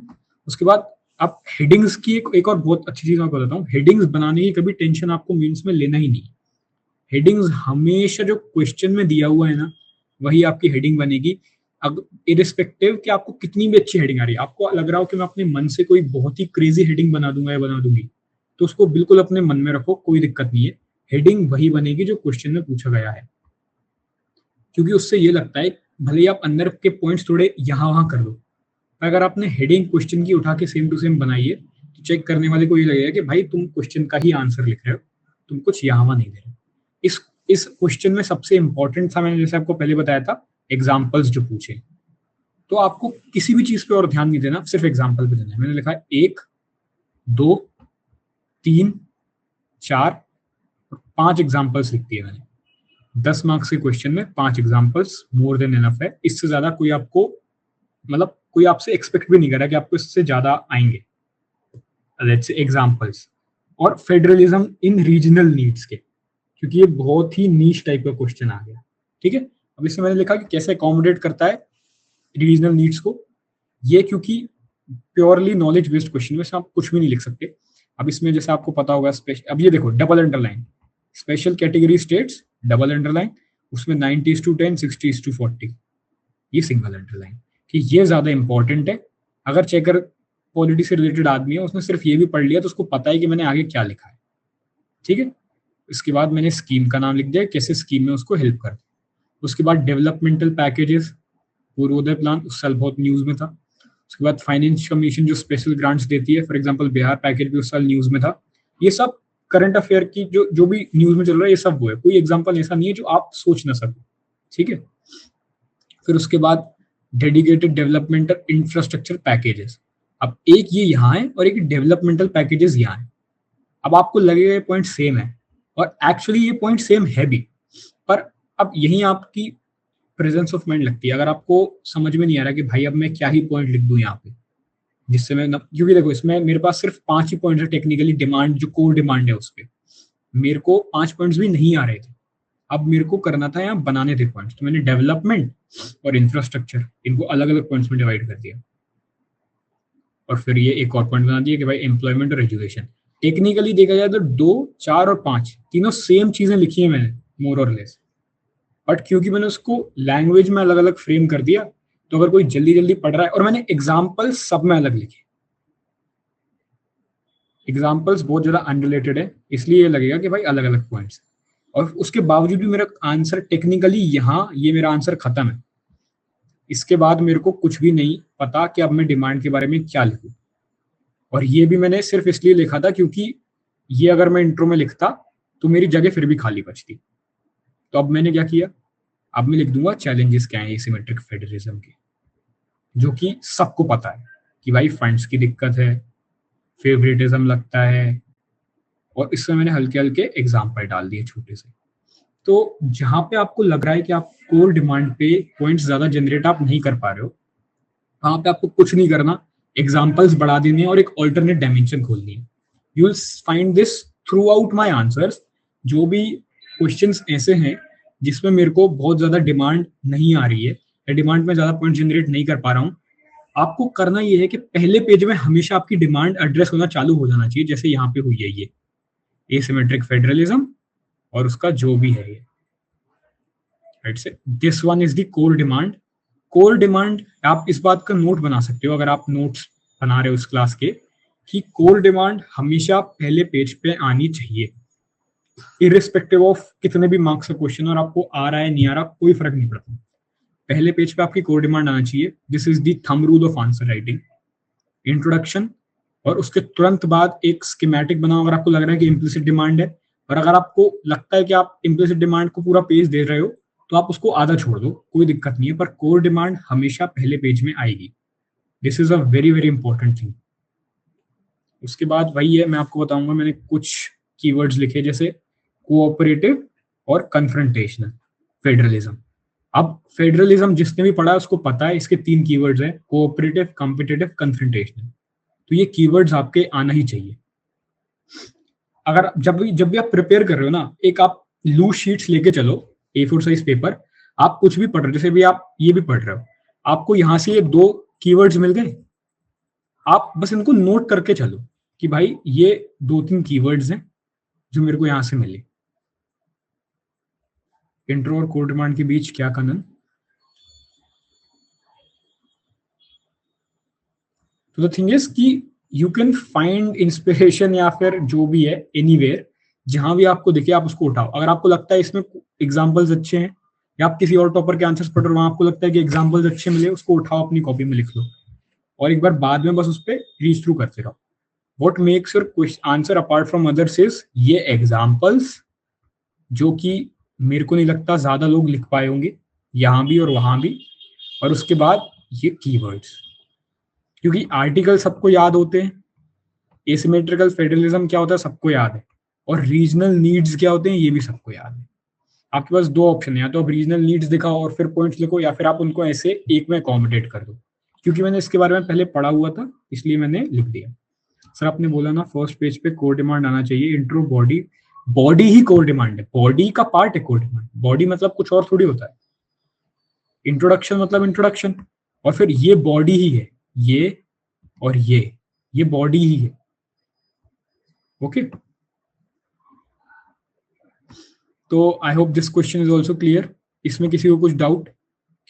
उसके बाद आप हेडिंग्स की एक और बहुत अच्छी चीज आपको बताता हूँ। हेडिंग्स बनाने की कभी टेंशन आपको मीन्स में लेना ही नहीं। हेडिंग्स हमेशा जो क्वेश्चन में दिया हुआ है ना, वही आपकी हेडिंग बनेगी। इरिस्पेक्टिव कि आपको कितनी भी अच्छी हेडिंग आ रही है, आपको लग रहा हो कि मैं अपने मन से कोई बहुत ही क्रेजी हेडिंग बना दूंगा या बना दूंगी, तो उसको बिल्कुल अपने मन में रखो, कोई दिक्कत नहीं है। हेडिंग वही बनेगी जो क्वेश्चन में पूछा गया है, क्योंकि उससे ये लगता है भले ही आप अंदर के पॉइंट्स थोड़े यहाँ वहां कर दो, अगर आपने हेडिंग क्वेश्चन की उठा के सेम टू सेम बनाई है, तो चेक करने वाले को ये लगेगा कि भाई तुम क्वेश्चन का ही आंसर लिख रहे हो, तुम कुछ यहाँ वहां नहीं दे रहे। इस इस क्वेश्चन में सबसे इंपॉर्टेंट था, मैंने जैसे आपको पहले बताया था, एग्जाम्पल्स जो पूछे। तो आपको किसी भी चीज पे और ध्यान नहीं देना, सिर्फ एग्जाम्पल पे देना है। मैंने लिखा है 1, 2, 3, 4, 5 एग्जाम्पल्स लिख दिए मैंने। 10 मार्क्स के क्वेश्चन में 5 एग्जाम्पल्स मोर देन इनफ है। इससे ज्यादा कोई आपको, मतलब कोई आपसे एक्सपेक्ट भी नहीं कर रहा कि आपको इससे ज्यादा आएंगे। Let's say examples. और फेडरलिज्म इन रीजनल नीड्स के, क्योंकि ये बहुत ही नीच टाइप का क्वेश्चन आ गया। ठीक है, अब इसमें मैंने लिखा कि कैसे अकोमोडेट करता है रीजनल नीड्स को। ये क्योंकि प्योरली नॉलेज बेस्ड क्वेश्चन में आप कुछ भी नहीं लिख सकते। अब इसमें जैसे आपको पता होगा, अब ये देखो double underline, special category states double underline, उसमें 90:10, 60:40, ये सिंगल अंडरलाइन। कि ये ज्यादा इंपॉर्टेंट है। अगर चेकर पॉलिटी से रिलेटेड आदमी है, उसने सिर्फ ये भी पढ़ लिया तो उसको पता है कि मैंने आगे क्या लिखा है। ठीक है, इसके बाद मैंने स्कीम का नाम लिख दिया, कैसे स्कीम में उसको हेल्प कर। उसके बाद डेवलपमेंटल पैकेजेस, पूर्वोदय प्लान उस साल बहुत न्यूज में था। उसके बाद फाइनेंस कमीशन जो स्पेशल ग्रांट्स देती है, फॉर एग्जांपल बिहार पैकेज भी उस साल न्यूज में था। ये सब करंट अफेयर की जो जो भी न्यूज में चल रहा है, ये सब वो है। कोई एग्जांपल ऐसा नहीं है जो आप सोच ना सको। ठीक है, फिर उसके बाद डेडिकेटेड डेवलपमेंटल इंफ्रास्ट्रक्चर पैकेजेस। अब एक ये यहाँ है और एक डेवलपमेंटल पैकेजेस यहाँ है। अब आपको लगेगा ये पॉइंट सेम है, और एक्चुअली ये पॉइंट सेम है भी, पर अब यही आपकी प्रेजेंस ऑफ माइंड लगती है। अगर आपको समझ में नहीं आ रहा कि भाई अब मैं क्या ही पॉइंट लिख दूं यहाँ पे, जिससे मैं क्योंकि देखो इसमें मेरे पास सिर्फ 5 ही पॉइंट है टेक्निकली, डिमांड जो कोर डिमांड है उस पर मेरे को 5 पॉइंट्स भी नहीं आ रहे थे। अब मेरे को करना था यहाँ बनाने थे पॉइंट्स, तो मैंने डेवलपमेंट और इंफ्रास्ट्रक्चर इनको अलग अलग पॉइंट्स में डिवाइड कर दिया। और फिर ये एक और पॉइंट बना दिया कि भाई एम्प्लॉयमेंट और एजुकेशन। टेक्निकली देखा जाए तो 2, 4 और 5 तीनों सेम चीजें लिखी है मैंने मोर और लेस, बट क्योंकि मैंने उसको लैंग्वेज में अलग अलग फ्रेम कर दिया, तो अगर कोई जल्दी जल्दी पढ़ रहा है, और मैंने एग्जाम्पल्स सब में अलग लिखे, एग्जाम्पल्स बहुत ज्यादा अनरिलेटेड है, इसलिए ये लगेगा कि भाई अलग अलग पॉइंट्स। और उसके बावजूद भी मेरा आंसर टेक्निकली यहाँ ये मेरा आंसर खत्म है। इसके बाद मेरे को कुछ भी नहीं पता कि अब मैं डिमांड के बारे में क्या लिखूं। और ये भी मैंने सिर्फ इसलिए लिखा था क्योंकि ये अगर मैं इंट्रो में लिखता तो मेरी जगह फिर भी खाली बचती। तो अब मैंने क्या किया, अब मैं लिख दूंगा चैलेंजेस क्या है एसिमेट्रिक फेडरलिज्म के, जो कि सबको पता है कि भाई फंड्स की दिक्कत है, फेवरेटिज्म लगता है, और इसमें मैंने हल्के हल्के एग्जाम्पल डाल दिए छोटे से। तो जहां पे आपको लग रहा है कि आप कोर डिमांड पे पॉइंट्स ज्यादा जनरेट आप नहीं कर पा रहे हो, वहां पे आपको कुछ नहीं करना, एग्जाम्पल्स बढ़ा देने और एक ऑल्टरनेट डायमेंशन खोलनी है। You will find this through out my answers. जो भी क्वेश्चंस ऐसे हैं जिसमें मेरे को बहुत ज्यादा डिमांड नहीं आ रही है या डिमांड में ज्यादा पॉइंट जनरेट नहीं कर पा रहा हूँ, आपको करना यह है कि पहले पेज में हमेशा आपकी डिमांड एड्रेस होना चालू हो जाना चाहिए, जैसे यहाँ पे हुई है ये एसिमेट्रिक फेडरलिज्म और उसका जो भी है ये, राइट से this one is the core demand. Core demand आप इस बात का नोट बना सकते हो अगर आप नोट्स बना रहे हो इस क्लास के, कि कोर डिमांड हमेशा पहले पेज पे आनी चाहिए, इरिस्पेक्टिव ऑफ कितने भी मार्क्स का क्वेश्चन और आपको आ रहा है नहीं आ रहा, कोई फर्क नहीं पड़ता, पहले पेज पे आपकी कोर डिमांड आना चाहिए। This is the thumb rule of answer writing. Introduction, और उसके तुरंत बाद एक स्कीमेटिक बनाओ अगर आपको लग रहा है कि इम्प्लिसिट डिमांड है, और अगर आपको लगता है कि आप इम्प्लिसिट डिमांड को पूरा पेज दे रहे हो तो आप उसको आधा छोड़ दो, कोई दिक्कत नहीं है, पर कोर डिमांड हमेशा पहले पेज में आएगी। This is a very very important thing. उसके बाद वही है, मैं आपको बताऊंगा, मैंने कुछ कीवर्ड्स लिखे जैसे कोऑपरेटिव और कन्फ्रंटेशनल फेडरलिज्म। अब फेडरलिज्म जिसने भी पढ़ा है उसको पता है इसके 3 कीवर्ड्स हैं, कोऑपरेटिव, कॉम्पिटिटिव, कन्फ्रंटेशनल। तो ये कीवर्ड्स आपके आना ही चाहिए। अगर जब भी आप प्रिपेयर कर रहे हो ना, एक आप लूज शीट्स लेके चलो, A4 साइज पेपर, आप कुछ भी पढ़ रहे हो, जैसे भी आप ये भी पढ़ रहे हो, आपको यहां से ये 2 कीवर्ड्स मिल गए, आप बस इनको नोट करके चलो कि भाई ये 2-3 कीवर्ड्स हैं जो मेरे को यहां से मिले। इंट्रो और कोर डिमांड के बीच क्या कनन? तो द थिंग इज कि यू कैन फाइंड इंस्पिरेशन या फिर जो भी है एनीवेयर, जहां भी आपको दिखे आप उसको उठाओ। अगर आपको लगता है इसमें एग्जाम्पल्स अच्छे हैं, या आप किसी और टॉपर के आंसर्स पढ़ रहे हो, वहां आपको लगता है कि एग्जाम्पल्स अच्छे मिले, उसको उठाओ अपनी कॉपी में लिख लो, और एक बार बाद में बस उस पर रीच थ्रू करते रहो। What makes your answer apart from others is ये एग्जाम्पल्स, जो कि मेरे को नहीं लगता ज्यादा लोग लिख पाए होंगे, यहाँ भी और वहां भी। और उसके बाद ये कीवर्ड्स, क्योंकि आर्टिकल सबको याद होते हैं, एसिमेट्रिकल फेडरलिज्म क्या होता है सबको याद है, और रीजनल नीड्स क्या होते हैं ये भी सबको याद है। आपके पास दो ऑप्शन है, या तो आप रीजनल नीड्स दिखाओ और फिर पॉइंट्स लिखो, या फिर आप उनको ऐसे एक में अकोमोडेट कर दो। क्योंकि मैंने इसके बारे में पहले पढ़ा हुआ था इसलिए मैंने लिख दिया। सर आपने बोला ना फर्स्ट पेज पे कोर डिमांड आना चाहिए, इंट्रो बॉडी, बॉडी ही कोर डिमांड है, बॉडी का पार्ट है कोर डिमांड, बॉडी मतलब कुछ और थोड़ी होता है। इंट्रोडक्शन मतलब इंट्रोडक्शन, और फिर ये बॉडी ही है, ये और ये बॉडी ही है। ओके, तो I hope this question is also clear. इसमें किसी को कुछ डाउट,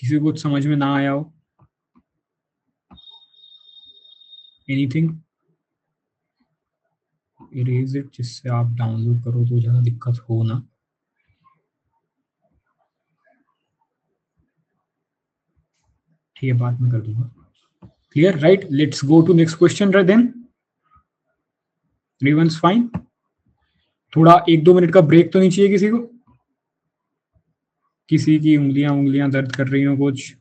किसी को कुछ समझ में ना आया हो, एनीथिंग? इरेज इट, जिससे आप डाउनलोड करो तो ज्यादा दिक्कत हो ना। ठीक है, बात में कर दूंगा। Clear, right? Let's go to next question right then. Everyone's fine? थोड़ा 1-2 मिनट का ब्रेक तो नहीं चाहिए किसी को? किसी की उंगलियां दर्द कर रही हो कुछ?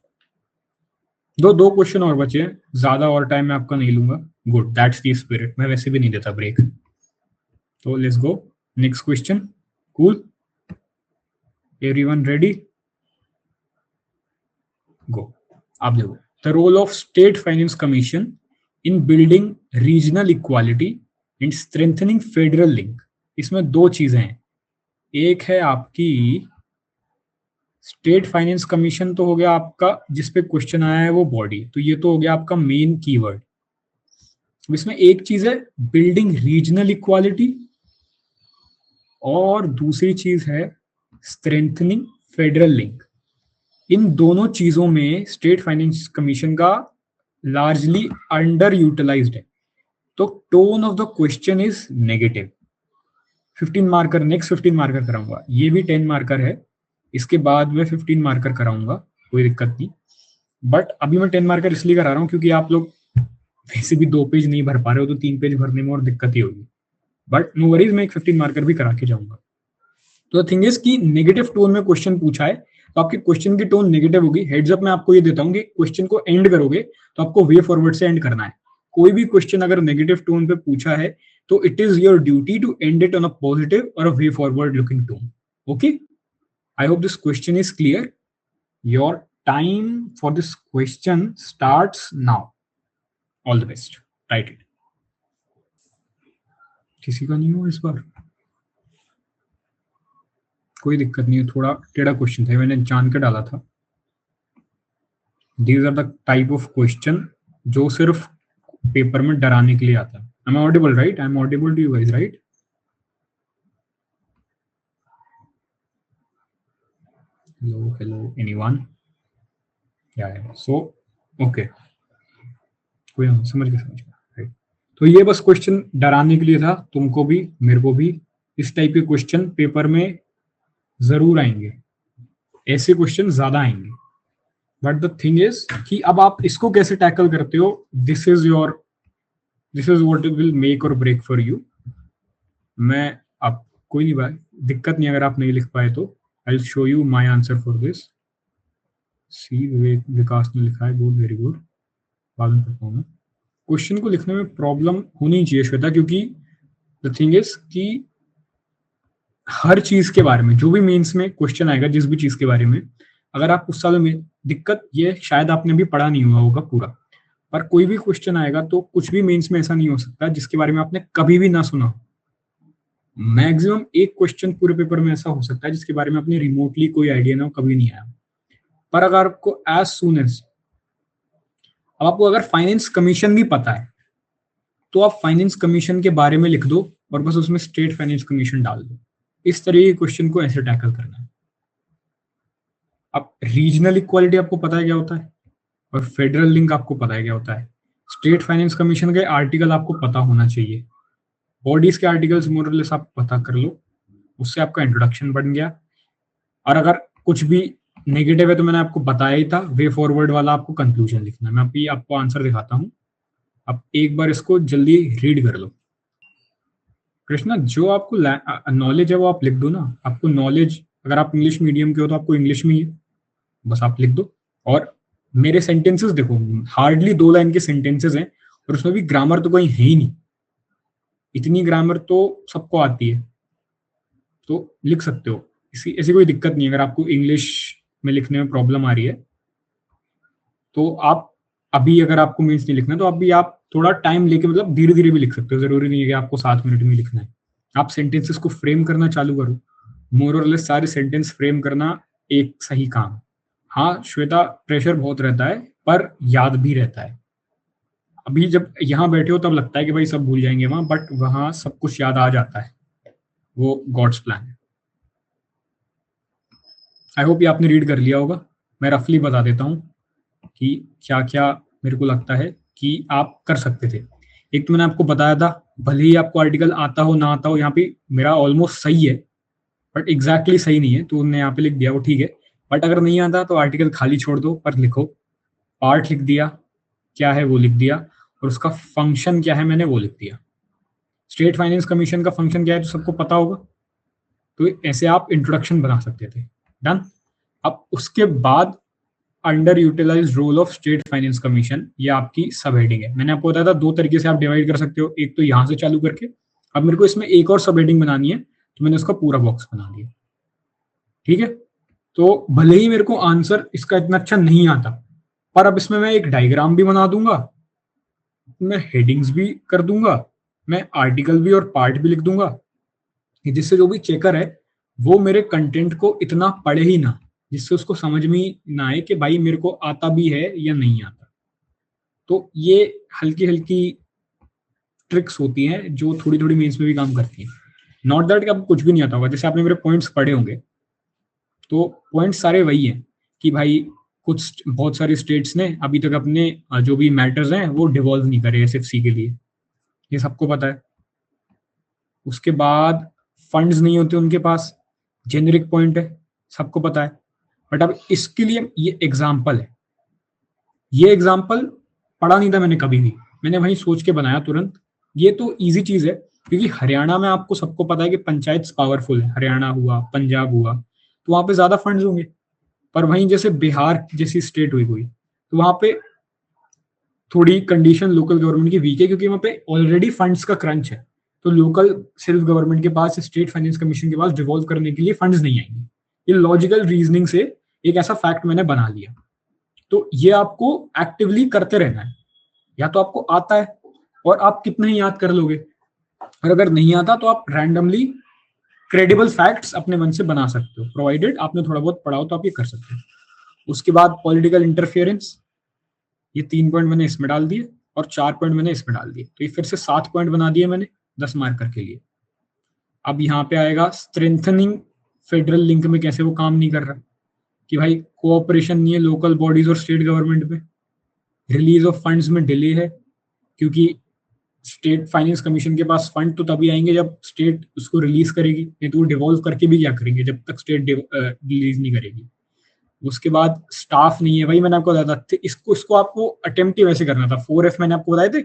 दो क्वेश्चन और बचे हैं, ज्यादा और टाइम मैं आपका नहीं लूंगा। गुड, दैट्स दी स्पिरिट, मैं वैसे भी नहीं देता ब्रेक। तो let's go next question. Cool, everyone ready? Go. आप देखो, the role of state finance commission in building regional equality and strengthening federal link. इसमें दो चीजें हैं, एक है आपकी स्टेट फाइनेंस कमीशन, तो हो गया आपका जिसपे क्वेश्चन आया है वो बॉडी, तो ये तो हो गया आपका मेन कीवर्ड। इसमें एक चीज है बिल्डिंग रीजनल इक्वालिटी, और दूसरी चीज है स्ट्रेंथनिंग फेडरल लिंक। इन दोनों चीजों में स्टेट फाइनेंस कमीशन का लार्जली अंडर यूटिलाइज्ड है, तो tone of the question is negative. 15 marker, next 15 marker कराऊंगा, ये भी 10 मार्कर है, इसके बाद मैं 15 मार्कर कराऊंगा, कोई दिक्कत नहीं। बट अभी मैं 10 मार्कर इसलिए करा रहा हूँ क्योंकि आप लोग वैसे भी 2 पेज नहीं भर पा रहे हो, तो 3 पेज भरने में और दिक्कत ही होगी। बट नो वरीज, मैं एक 15 मार्कर भी करा के जाऊंगा। तो थिंग इज कि नेगेटिव टोन में क्वेश्चन पूछा है, तो आपके क्वेश्चन की टोन नेगेटिव होगी। हेड्स अप मैं आपको ये देता हूँ कि क्वेश्चन को एंड करोगे तो आपको वे फॉरवर्ड से एंड करना है। कोई भी क्वेश्चन अगर नेगेटिव टोन पे पूछा है तो it is your duty to end it on a positive और a way forward looking tone. Okay, I hope this question is clear. Your time for this question starts now. All the best, write it. किसी का नहीं हुआ इस बार? कोई दिक्कत नहीं है, थोड़ा टेढ़ा क्वेश्चन था, मैंने जान के डाला था। These are the type of question जो सिर्फ पेपर में डराने के लिए आता है। I am audible right? I am audible to you guys right? Hello anyone? या सो ओके, कोई समझ गया राइट? तो ये बस क्वेश्चन डराने के लिए था, तुमको भी मेरे को भी। इस टाइप के क्वेश्चन पेपर में जरूर आएंगे, ऐसे क्वेश्चन ज्यादा आएंगे। बट द थिंग इज कि अब आप इसको कैसे टैकल करते हो, this is what will make और ब्रेक फॉर यू। मैं अब कोई नहीं भाई, दिक्कत नहीं, अगर आप नहीं लिख पाए तो I will show you my answer for this. See Vikas ने लिखा है, गुड, वेरी गुड। बाद में करता हूँ मैं। क्वेश्चन को लिखने में प्रॉब्लम होनी चाहिए श्वेता, क्योंकि द थिंग इज कि हर चीज के बारे में जो भी मेंस में क्वेश्चन आएगा, जिस भी चीज के बारे में, अगर आप उस साल में, दिक्कत ये शायद आपने भी पढ़ा नहीं हुआ होगा पूरा, पर कोई भी क्वेश्चन आएगा तो कुछ भी मेंस में ऐसा नहीं हो सकता जिसके बारे में आपने कभी भी ना सुना। मैक्सिमम एक क्वेश्चन पूरे पेपर में ऐसा हो सकता है जिसके बारे में आपने रिमोटली कोई आइडिया ना हो, कभी नहीं आया। पर अगर आपको एज सून एज, अब आपको अगर फाइनेंस कमीशन भी पता है तो आप फाइनेंस कमीशन के बारे में लिख दो और बस उसमें स्टेट फाइनेंस कमीशन डाल दो। इस तरह के क्वेश्चन को ऐसे टैकल करना है। अब रीजनल इक्वालिटी आपको पता है क्या होता है, और फेडरल लिंक आपको पता है क्या होता है। स्टेट फाइनेंस कमीशन के आर्टिकल आपको पता होना चाहिए, बॉडीज के आर्टिकल्स मोरलेस आप पता कर लो, उससे आपका इंट्रोडक्शन बन गया। और अगर कुछ भी नेगेटिव है तो मैंने आपको बताया ही था, वे फॉरवर्ड वाला आपको कंक्लूजन लिखना है। मैं अभी आपको आंसर दिखाता हूँ, आप एक बार इसको जल्दी रीड कर लो। कृष्णा, जो आपको नॉलेज है वो आप लिख दो ना, आपको नॉलेज अगर आप इंग्लिश मीडियम के हो तो आपको इंग्लिश में ही है, बस आप लिख दो। और मेरे सेंटेंसेस देखो, हार्डली 2 लाइन के सेंटेंसेस हैं और उसमें भी ग्रामर तो कोई है ही नहीं, इतनी ग्रामर तो सबको आती है, तो लिख सकते हो। इसी ऐसी कोई दिक्कत नहीं है। अगर आपको इंग्लिश में लिखने में प्रॉब्लम आ रही है तो आप अभी, अगर आपको मीन्स नहीं लिखना तो अभी आप थोड़ा टाइम लेके, मतलब धीरे धीरे भी लिख सकते हो, जरूरी नहीं है कि आपको 7 मिनट में लिखना है। आप सेंटेंसेस को फ्रेम करना चालू करो, मोर और लेस सारे सेंटेंस फ्रेम करना एक सही काम। हाँ श्वेता, प्रेशर बहुत रहता है पर याद भी रहता है। अभी जब यहाँ बैठे हो तब लगता है कि भाई सब भूल जाएंगे वहां, बट वहां सब कुछ याद आ जाता है, वो गॉड्स प्लान है। आई होप ये आपने रीड कर लिया होगा। मैं रफली बता देता हूँ कि क्या क्या मेरे को लगता है कि आप कर सकते थे। एक तो मैंने आपको बताया था, भले ही आपको आर्टिकल आता हो ना आता हो, यहाँ पे मेरा ऑलमोस्ट सही है बट एग्जैक्टली सही नहीं है, तो उन्होंने यहाँ पे लिख दिया वो ठीक है। बट अगर नहीं आता तो आर्टिकल खाली छोड़ दो, पर लिखो पार्ट लिख दिया, क्या है वो लिख दिया, और उसका फंक्शन क्या है मैंने वो लिख दिया। स्टेट फाइनेंस कमीशन का फंक्शन क्या है तो सबको पता होगा, तो ऐसे आप इंट्रोडक्शन बना सकते थे। डन। अब उसके बाद under utilise role of state finance commission, ये आपकी सब हेडिंग है। मैंने आपको बताया था 2 तरीके से आप डिवाइड कर सकते हो, एक तो यहां से चालू करके। अब मेरे को इसमें एक और सब हेडिंग बनानी है, तो मैंने उसका पूरा बॉक्स बना दिया। ठीक है, तो भले ही मेरे को आंसर इसका इतना अच्छा नहीं आता, पर अब इसमें मैं एक डायग्राम भी बना दूंगा, मैं हेडिंग्स भी कर दूंगा, मैं आर्टिकल भी और पार्ट भी लिख दूंगा, जिससे जो भी चेकर है वो मेरे कंटेंट को इतना पढ़े ही ना, जिससे उसको समझ में ही ना आए कि भाई मेरे को आता भी है या नहीं आता। तो ये हल्की हल्की ट्रिक्स होती हैं जो थोड़ी थोड़ी मेंस में भी काम करती हैं। नॉट दैट कि आपको कुछ भी नहीं आता होगा। जैसे आपने मेरे पॉइंट्स पढ़े होंगे, तो पॉइंट्स सारे वही हैं कि भाई कुछ बहुत सारे स्टेट्स ने अभी तक अपने जो भी मैटर्स हैं वो डिवॉल्व नहीं करे एसएफसी के लिए, ये सबको पता है। उसके बाद फंड्स नहीं होते उनके पास, जेनरिक पॉइंट है, सबको पता है। बट अब इसके लिए ये एग्जाम्पल है, ये एग्जाम्पल पढ़ा नहीं था मैंने कभी भी, मैंने वही सोच के बनाया तुरंत। ये तो इजी चीज है, क्योंकि हरियाणा में आपको सबको पता है कि पंचायत पावरफुल है, हरियाणा हुआ, पंजाब हुआ, तो वहां पे ज्यादा फंड्स होंगे। पर वहीं जैसे बिहार जैसी स्टेट हुई कोई, तो वहां पे थोड़ी कंडीशन लोकल गवर्नमेंट की वीक है, क्योंकि वहां पे ऑलरेडी फंड्स का क्रंच है। तो लोकल सेल्फ गवर्नमेंट के पास, स्टेट फाइनेंस कमीशन के पास डिवॉल्व करने के लिए फंड्स नहीं आएंगे। ये लॉजिकल रीजनिंग से एक ऐसा फैक्ट मैंने बना लिया। तो ये आपको एक्टिवली करते रहना है, या तो आपको आता है और आप कितना ही याद कर लोगे, और अगर नहीं आता तो आप रैंडमली क्रेडिबल फैक्ट्स अपने मन से बना सकते हो, प्रोवाइडेड आपने थोड़ा बहुत पढ़ा हो तो आप ये कर सकते हो। उसके बाद पॉलिटिकल इंटरफेरेंस, ये 3 पॉइंट मैंने इसमें डाल दिए और 4 पॉइंट मैंने इसमें डाल दिए, तो ये फिर से 7 पॉइंट बना दिए मैंने 10 मार्कर के लिए। अब यहाँ पे आएगा स्ट्रेंथनिंग फेडरल लिंक में, कैसे वो काम नहीं कर रहा, कि भाई कोऑपरेशन नहीं है लोकल बॉडीज और स्टेट गवर्नमेंट में, रिलीज ऑफ फंड्स में डिले है, क्योंकि स्टेट फाइनेंस कमीशन के पास फंड तो तभी आएंगे जब स्टेट उसको रिलीज करेगी, नहीं तो वो डिवॉल्व करके भी क्या करेंगे जब तक स्टेट रिलीज नहीं करेगी। उसके बाद स्टाफ नहीं है, भाई मैंने आपको बताया था, इसको इसको आपको अटेम्प्ट ही वैसे करना था। 4F मैंने आपको बताए थे,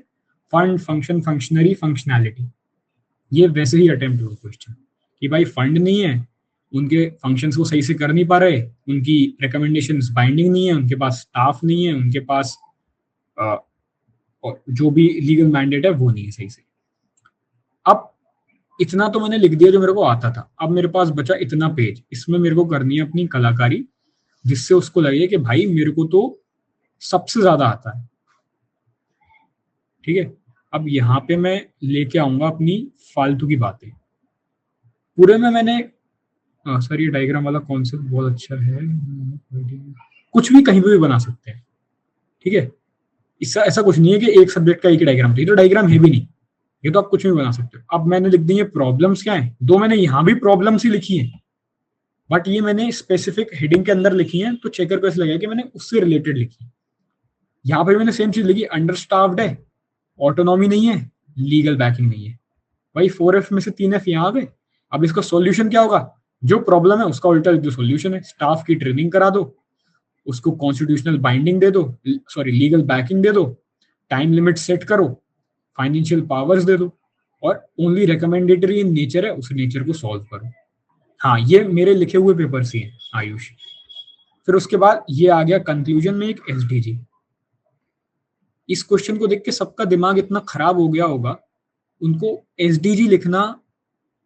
फंड, फंक्शन, फंक्शनरी, फंक्शनैलिटी, ये वैसे ही अटेम्प्ट हुआ क्वेश्चन, कि भाई फंड नहीं है, उनके फंक्शंस को सही से कर नहीं पा रहे, उनकी रिकमेंडेशंस बाइंडिंग नहीं है, उनके पास स्टाफ नहीं है, उनके पास और जो भी लीगल मैंडेट है वो नहीं है सही से। अब इतना तो मैंने लिख दिया जो मेरे को आता था, अब मेरे पास बचा इतना पेज, इसमें मेरे को करनी है अपनी कलाकारी, जिससे उसको लगे कि भाई मेरे को तो सबसे ज्यादा आता है। ठीक है, अब यहाँ पे मैं लेके आऊंगा अपनी फालतू की बातें। पूरे में मैंने सर ये डायग्राम वाला कॉन्सेप्ट बहुत अच्छा है, कुछ भी कहीं पे भी बना सकते हैं। ठीक है, इसका ऐसा कुछ नहीं है कि एक सब्जेक्ट का एक ही डायग्राम, तो ये तो डायग्राम है भी नहीं, ये तो आप कुछ भी बना सकते हो। अब मैंने लिख दी है प्रॉब्लम्स क्या है, 2 मैंने यहाँ भी प्रॉब्लम्स ही लिखी है, बट ये मैंने स्पेसिफिक हेडिंग के अंदर लिखी है, तो चेकर को ऐसा लगा कि मैंने उससे रिलेटेड लिखी। यहाँ पे मैंने सेम चीज लिखी, अंडरस्टाफ्ड है, ऑटोनॉमी नहीं है, लीगल बैकिंग नहीं है। भाई 4F में से 3F यहाँ आ गए। अब इसका सॉल्यूशन क्या होगा, जो प्रॉब्लम है उसका उल्टा जो सॉल्यूशन है, स्टाफ की ट्रेनिंग करा दो, उसको कॉन्स्टिट्यूशनल बाइंडिंग दे दो, सॉरी लीगल बैकिंग दे दो, टाइम लिमिट सेट करो, फाइनेंशियल पावर्स दे दो, और ओनली रिकमेंडेटरी इन नेचर है उस नेचर को सॉल्व करो। हाँ, ये मेरे लिखे हुए पेपर्स ही हैं आयुष। फिर उसके बाद ये आ गया कंक्लूजन में एक एसडीजी। इस क्वेश्चन को देख के सबका दिमाग इतना खराब हो गया होगा, उनको एसडीजी लिखना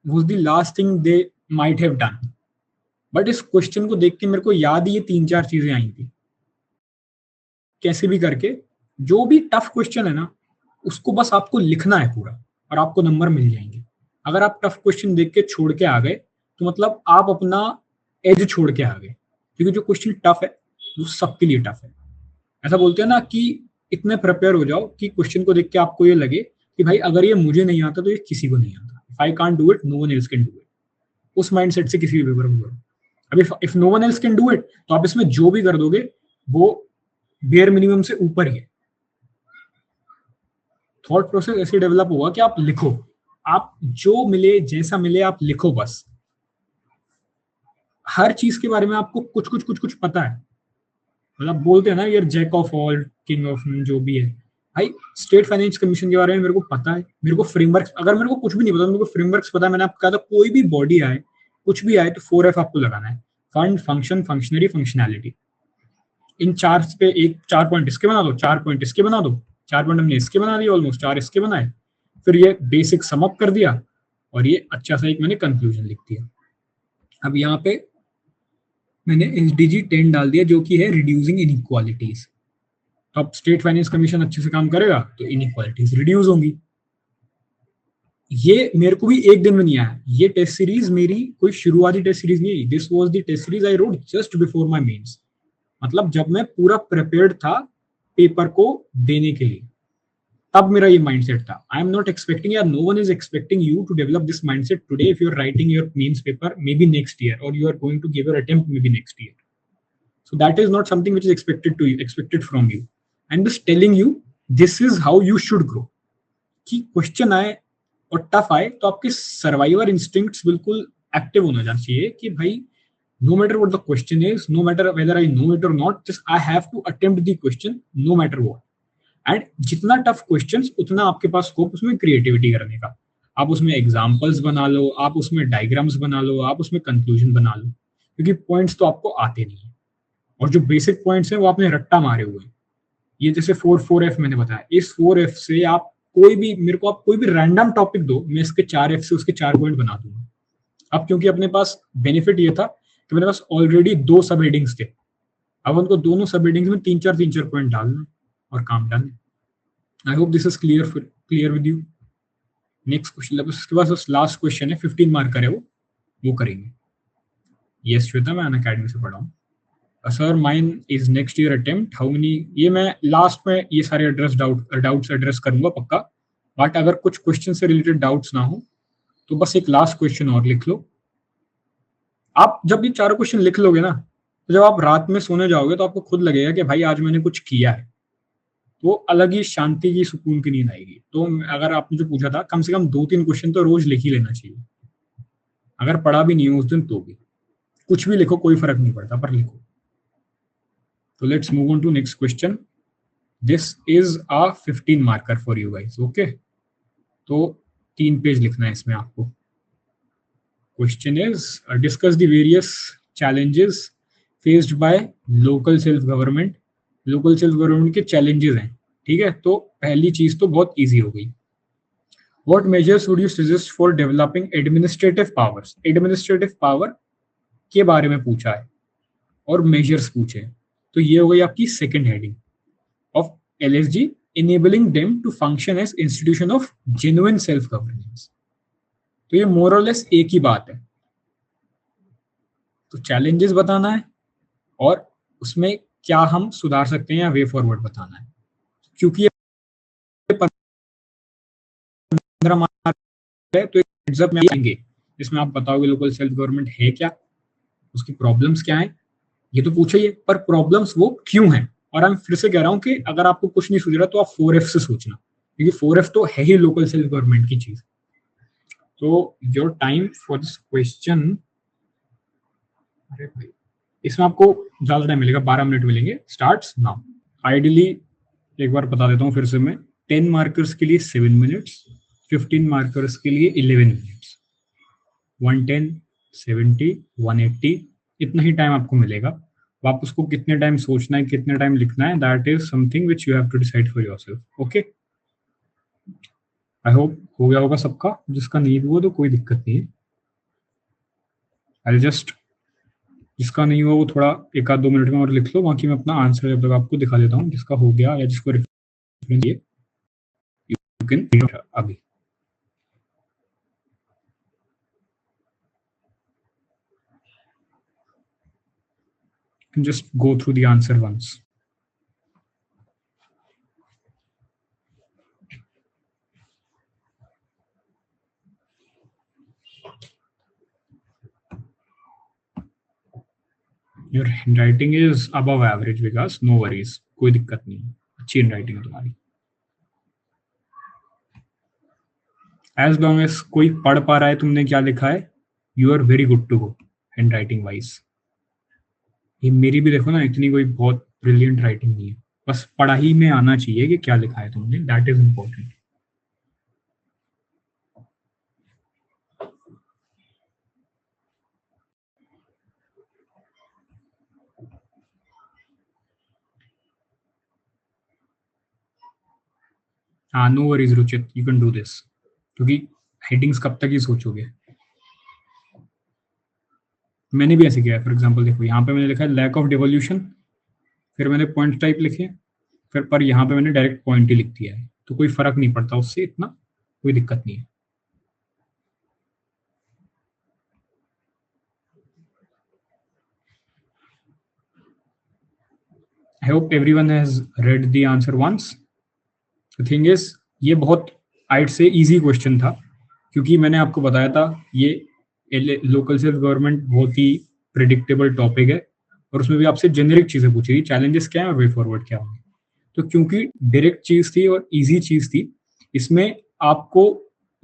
was the last thing they might have done. But इस क्वेश्चन को देख के मेरे को याद ही ये 3-4 चीजें आई थी। कैसे भी करके जो भी टफ क्वेश्चन है ना, उसको बस आपको लिखना है पूरा और आपको नंबर मिल जाएंगे। अगर आप टफ क्वेश्चन देख के छोड़ के आ गए तो मतलब आप अपना एज छोड़ के आ गए, क्योंकि जो क्वेश्चन टफ है वो सबके लिए टफ है। ऐसा बोलते हैं ना कि इतने प्रिपेयर हो जाओ कि क्वेश्चन को देख के आपको ये लगे कि भाई अगर ये मुझे नहीं आता तो ये किसी को नहीं आता। If I can't do it no one else can do it. उस माइंडसेट से किसी भी पेपर में करो। अब if no one else can do it तो आप इसमें जो भी कर दोगे वो बेयर मिनिमम से ऊपर ही है। थॉट प्रोसेस ऐसे डेवलप हुआ कि आप लिखो, आप जो मिले जैसा मिले आप लिखो बस। हर चीज के बारे में आपको कुछ पता है। मतलब बोलते हैं ना यार, jack of all king of जो भी है। भाई स्टेट फाइनेंस कमीशन के बारे में मेरे को पता है, मेरे को फ्रेमवर्क, अगर मेरे को कुछ भी नहीं पता मेरे को फ्रेमवर्क्स पता है। मैंने आपको कहा था कोई भी बॉडी आए कुछ भी आए तो 4F आपको लगाना है, फंड, फंक्शन, फंक्शनरी, फंक्शनैलिटी। इन चार पे एक 4 पॉइंट इसके बना दो, 4 पॉइंट इसके बना दो, 4 पॉइंट हमने इसके बना दिए, ऑलमोस्ट 4 इसके बनाए। फिर ये बेसिक सम अप कर दिया और ये अच्छा सा एक मैंने कंक्लूजन लिख दिया। अब यहाँ पे मैंने एसडीजी 10 डाल दिया जो कि है रिड्यूसिंग इनइक्वालिटीज। अब स्टेट फाइनेंस कमीशन अच्छे से काम करेगा तो इनइक्वालिटीज रिड्यूस होंगी। ये मेरे को भी एक दिन में नहीं आया, ये टेस्ट सीरीज मेरी कोई शुरुआती टेस्ट सीरीज नहीं, this was the test series I wrote just before my mains. मतलब जब मैं पूरा प्रिपेयर्ड था पेपर को देने के लिए, तब मेरा ये माइंडसेट था। आई एम नॉट एक्सपेक्टिंग, या no one is expecting you to develop this mindset today if you are writing your mains paper maybe next year और you are going to give your attempt maybe next year. So that is not something which is expected from you. I'm just telling you this is how you should grow. कि question आए और tough आए तो आपके survivor instincts बिल्कुल active होना चाहिए कि भाई no matter what the question is, no matter whether I know it or not, just I have to attempt the question no matter what. And जितना टफ क्वेश्चन उतना आपके पास स्कोप उसमें creativity करने का। आप उसमें एग्जाम्पल्स बना लो, आप उसमें डायग्राम्स बना लो, आप उसमें कंक्लूजन बना लो, क्योंकि पॉइंट्स तो आपको आते नहीं है और जो बेसिक पॉइंट्स हैं वो आपने रट्टा मारे हुए हैं। ये जैसे 4F मैंने बताया, इस 4F से आप कोई भी, मेरे को आप कोई भी रैंडम टॉपिक दो, मैं इसके 4F से उसके 4 पॉइंट बना दूंगा। अब क्योंकि अपने पास बेनिफिट ये था कि मेरे पास ऑलरेडी 2 सब हेडिंग्स थे, अब उनको दोनों सब हेडिंग्स में 3-4 पॉइंट डालना और काम डन है। I hope this is clear with you. Next question, उसके बाद लास्ट क्वेश्चन है, 15 मार्कर है वो करेंगे। यस श्वेता, मैं अनअकैडमी से पढ़ा हूँ। Sir mine is next year attempt how many, ये मैं लास्ट में ये सारे डाउट्स एड्रेस करूंगा पक्का। बट अगर कुछ क्वेश्चन से रिलेटेड डाउट्स ना हो तो बस एक लास्ट क्वेश्चन और लिख लो। आप जब ये चारों क्वेश्चन लिख लोगे ना तो जब आप रात में सोने जाओगे तो आपको खुद लगेगा कि भाई आज मैंने कुछ किया है, तो अलग ही शांति की सुकून की नींद आएगी। तो अगर आपने जो पूछा था, कम से कम 2-3 क्वेश्चन तो रोज लिख ही लेना चाहिए। अगर पढ़ा भी नहीं हो उस दिन तो भी कुछ भी लिखो, कोई फर्क नहीं पड़ता, पर लिखो। So let's move on to next question. This is a 15 marker for you guys. Okay. तो 3 पेज लिखना है इसमें आपको। Question is discuss the various challenges faced by local self government. Local self government के challenges हैं, ठीक है। तो पहली चीज तो बहुत easy हो गई। What measures would you suggest for developing administrative powers? Administrative power के बारे में पूछा है और measures पूछे हैं। तो ये हो गई आपकी second heading of LSG, enabling them to function as institution of genuine self governance। तो ये मोर और लेस एक ही बात है। तो चैलेंजेस बताना है और उसमें क्या हम सुधार सकते हैं या वे फॉरवर्ड बताना है। क्योंकि ये 15 मार्क है तो एक हेड्स अप में आएंगे जिसमें आप बताओगे लोकल सेल्फ गवर्नमेंट है क्या, उसकी प्रॉब्लम्स क्या है, ये तो पूछा ही है, पर प्रॉब्लम्स वो क्यों हैं। और मैं फिर से कह रहा हूं कि अगर आपको कुछ नहीं सूझ रहा तो आप 4F से सोचना, क्योंकि 4F तो है ही लोकल सेल्फ गवर्नमेंट की चीज। तो your time for this question, अरे भाई इसमें आपको ज्यादा टाइम मिलेगा, 12 मिनट मिलेंगे, स्टार्ट्स नाउ। आइडियली एक बार बता देता हूँ फिर से मैं, 10 मार्कर्स के लिए 7 मिनट्स, 15 मार्कर्स के लिए 11 मिनट्स, 110, 70, 180, इतना ही टाइम आपको मिलेगा। अब आप उसको कितने टाइम सोचना है, कितने टाइम लिखना है, that is something which you have to decide for yourself. Okay, I hope हो गया होगा सबका, जिसका नहीं हुआ तो कोई दिक्कत नहीं है। आई जस्ट, जिसका नहीं हुआ वो थोड़ा एक आध 2 मिनट में और लिख लो, बाकी मैं अपना आंसर जब तक आपको दिखा देता हूँ। जिसका हो गया या जिसको रेफरेंस दिए, यू कैन अभी। Just go through the answer once. Your handwriting is above average, Vikas. No worries. कोई दिक्कत नहीं है, अच्छी handwriting है तुम्हारी। As long as कोई पढ़ पा रहा है तुमने क्या लिखा है, you are very good to go handwriting wise। ये मेरी भी देखो ना, इतनी कोई बहुत brilliant writing नहीं है, बस पढ़ाई में आना चाहिए कि क्या लिखा है तुमने, that is important। हाँ, no worries Ruchit, you can do this, क्योंकि हेडिंग्स कब तक ही सोचोगे। मैंने भी ऐसे किया है। फॉर एग्जांपल देखो, यहाँ पे मैंने लिखा है लैक ऑफ डिवोल्यूशन, फिर मैंने पॉइंट टाइप लिखे, फिर पर यहाँ पे मैंने डायरेक्ट पॉइंट ही लिख दिया है, तो कोई फर्क नहीं पड़ता उससे, इतना कोई दिक्कत नहीं है। I hope everyone has read the answer once. The thing is, ये बहुत आइट से इजी क्वेश्चन था, क्योंकि मैंने आपको बताया था ये लोकल सेल्फ गवर्नमेंट बहुत ही प्रिडिक्टेबल टॉपिक है, और उसमें भी आपसे जेनेरिक चीजें पूछी थी, चैलेंजेस क्या है और वे फॉरवर्ड क्या होंगे। तो क्योंकि डायरेक्ट चीज थी और इजी चीज थी, इसमें आपको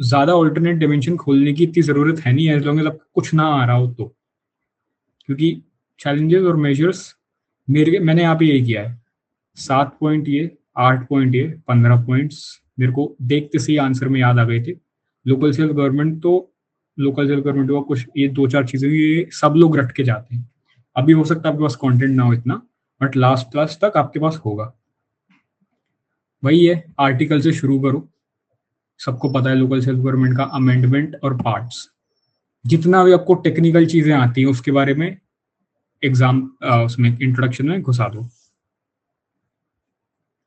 ज्यादा ऑल्टरनेट डायमेंशन खोलने की इतनी जरूरत है नहीं, एज लॉन्ग एज आपको कुछ ना आ रहा हो तो। क्योंकि चैलेंजेस और मेजर्स मैंने यहाँ पे यही किया है, 7 पॉइंट ये, 8 पॉइंट ये, 15 पॉइंट्स मेरे को देखते से ही आंसर में याद आ गए थे। लोकल सेल्फ गवर्नमेंट तो लोकल सेल्फ गवर्नमेंट हुआ, कुछ ये 2-4 चीजें ये सब लोग रट के जाते हैं। अभी हो सकता है आपके पास कंटेंट ना हो इतना, बट लास्ट क्लास तक आपके पास होगा। वही है, आर्टिकल से शुरू करो। सबको पता है लोकल सेल्फ गवर्नमेंट का अमेंडमेंट और पार्ट्स, जितना भी आपको टेक्निकल चीजें आती हैं उसके बारे में एग्जाम उसमें इंट्रोडक्शन में घुसा दो।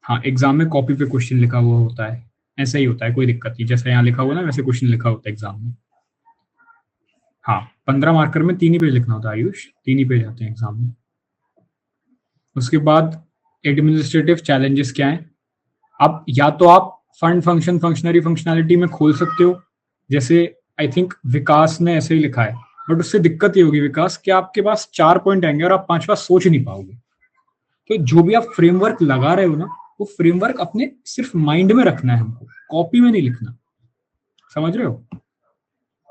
हाँ, एग्जाम में कॉपी पे क्वेश्चन लिखा हुआ होता है, ऐसा ही होता है, कोई दिक्कत नहीं। जैसा यहाँ लिखा हुआ ना, वैसे क्वेश्चन लिखा होता है एग्जाम में। हाँ, 15 मार्कर में 3 ही पेज लिखना होता है आयुष, 3 ही पेज आते हैं एग्जाम में। उसके बाद एडमिनिस्ट्रेटिव चैलेंजेस क्या है। अब या तो आप फंड फंक्शन फंक्शनरी फंक्शनैलिटी में खोल सकते हो, जैसे आई थिंक विकास ने ऐसे ही लिखा है, बट उससे दिक्कत ये होगी विकास कि आपके पास 4 पॉइंट आएंगे और आप 5 बार सोच नहीं पाओगे। तो जो भी आप फ्रेमवर्क लगा रहे हो ना, वो फ्रेमवर्क अपने सिर्फ माइंड में रखना है हमको, कॉपी में नहीं लिखना। समझ रहे हो?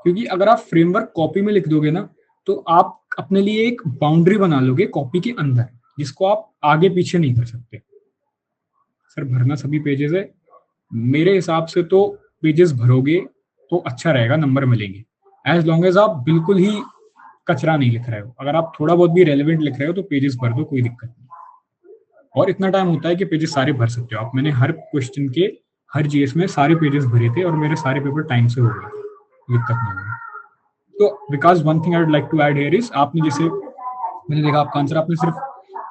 क्योंकि अगर आप फ्रेमवर्क कॉपी में लिख दोगे ना, तो आप अपने लिए एक बाउंड्री बना लोगे कॉपी के अंदर, जिसको आप आगे पीछे नहीं कर सकते। सर भरना सभी पेजेस है, मेरे हिसाब से तो पेजेस भरोगे तो अच्छा रहेगा, नंबर मिलेंगे। एज लॉन्ग एज आप बिल्कुल ही कचरा नहीं लिख रहे हो। अगर आप थोड़ा बहुत भी रेलेवेंट लिख रहे हो तो पेजेस भर दो, कोई दिक्कत नहीं। और इतना टाइम होता है कि पेजेस सारे भर सकते हो आप। मैंने हर क्वेश्चन के हर जीएस में सारे पेजेस भरे थे और मेरे सारे पेपर टाइम से हो गए, दिक्कत नहीं हुई। तो Vikas, one thing I would like to add here is, आपने जैसे मैंने देखा आपका आंसर, आपने सिर्फ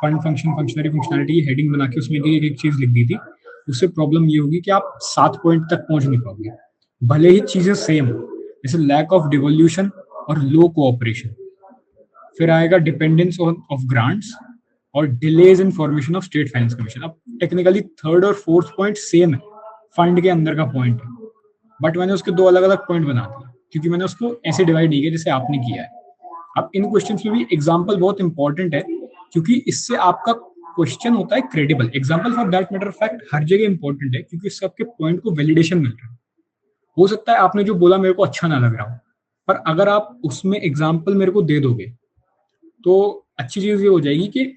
fund function functionary functionality heading बना के उसमें एक चीज लिख दी थी। उससे प्रॉब्लम ये होगी कि आप 7 पॉइंट तक पहुंच नहीं पाओगे, भले ही चीजें सेम हो, जैसे लैक ऑफ डिवोल्यूशन और लो कोऑपरेशन। फिर आएगा डिपेंडेंस ऑफ ग्रांट्स और delays in formation of state finance commission. अब टेक्निकली 3rd और 4th पॉइंट सेम है, फंड के अंदर का पॉइंट है, बट मैंने उसके 2 अलग अलग पॉइंट बना दिए, क्योंकि मैंने उसको ऐसे डिवाइड नहीं किया जैसे आपने किया है। अब इन क्वेश्चंस में भी एग्जांपल बहुत इंपॉर्टेंट है, क्योंकि इससे आपका क्वेश्चन होता है credible. Example for that matter of fact हर जगह इंपॉर्टेंट है, क्योंकि इससे आपके पॉइंट को वैलिडेशन मिल रहा है। हो सकता है आपने जो बोला मेरे को अच्छा ना लग रहा हो, पर अगर आप उसमें एग्जाम्पल मेरे को दे दोगे तो अच्छी चीज ये हो जाएगी कि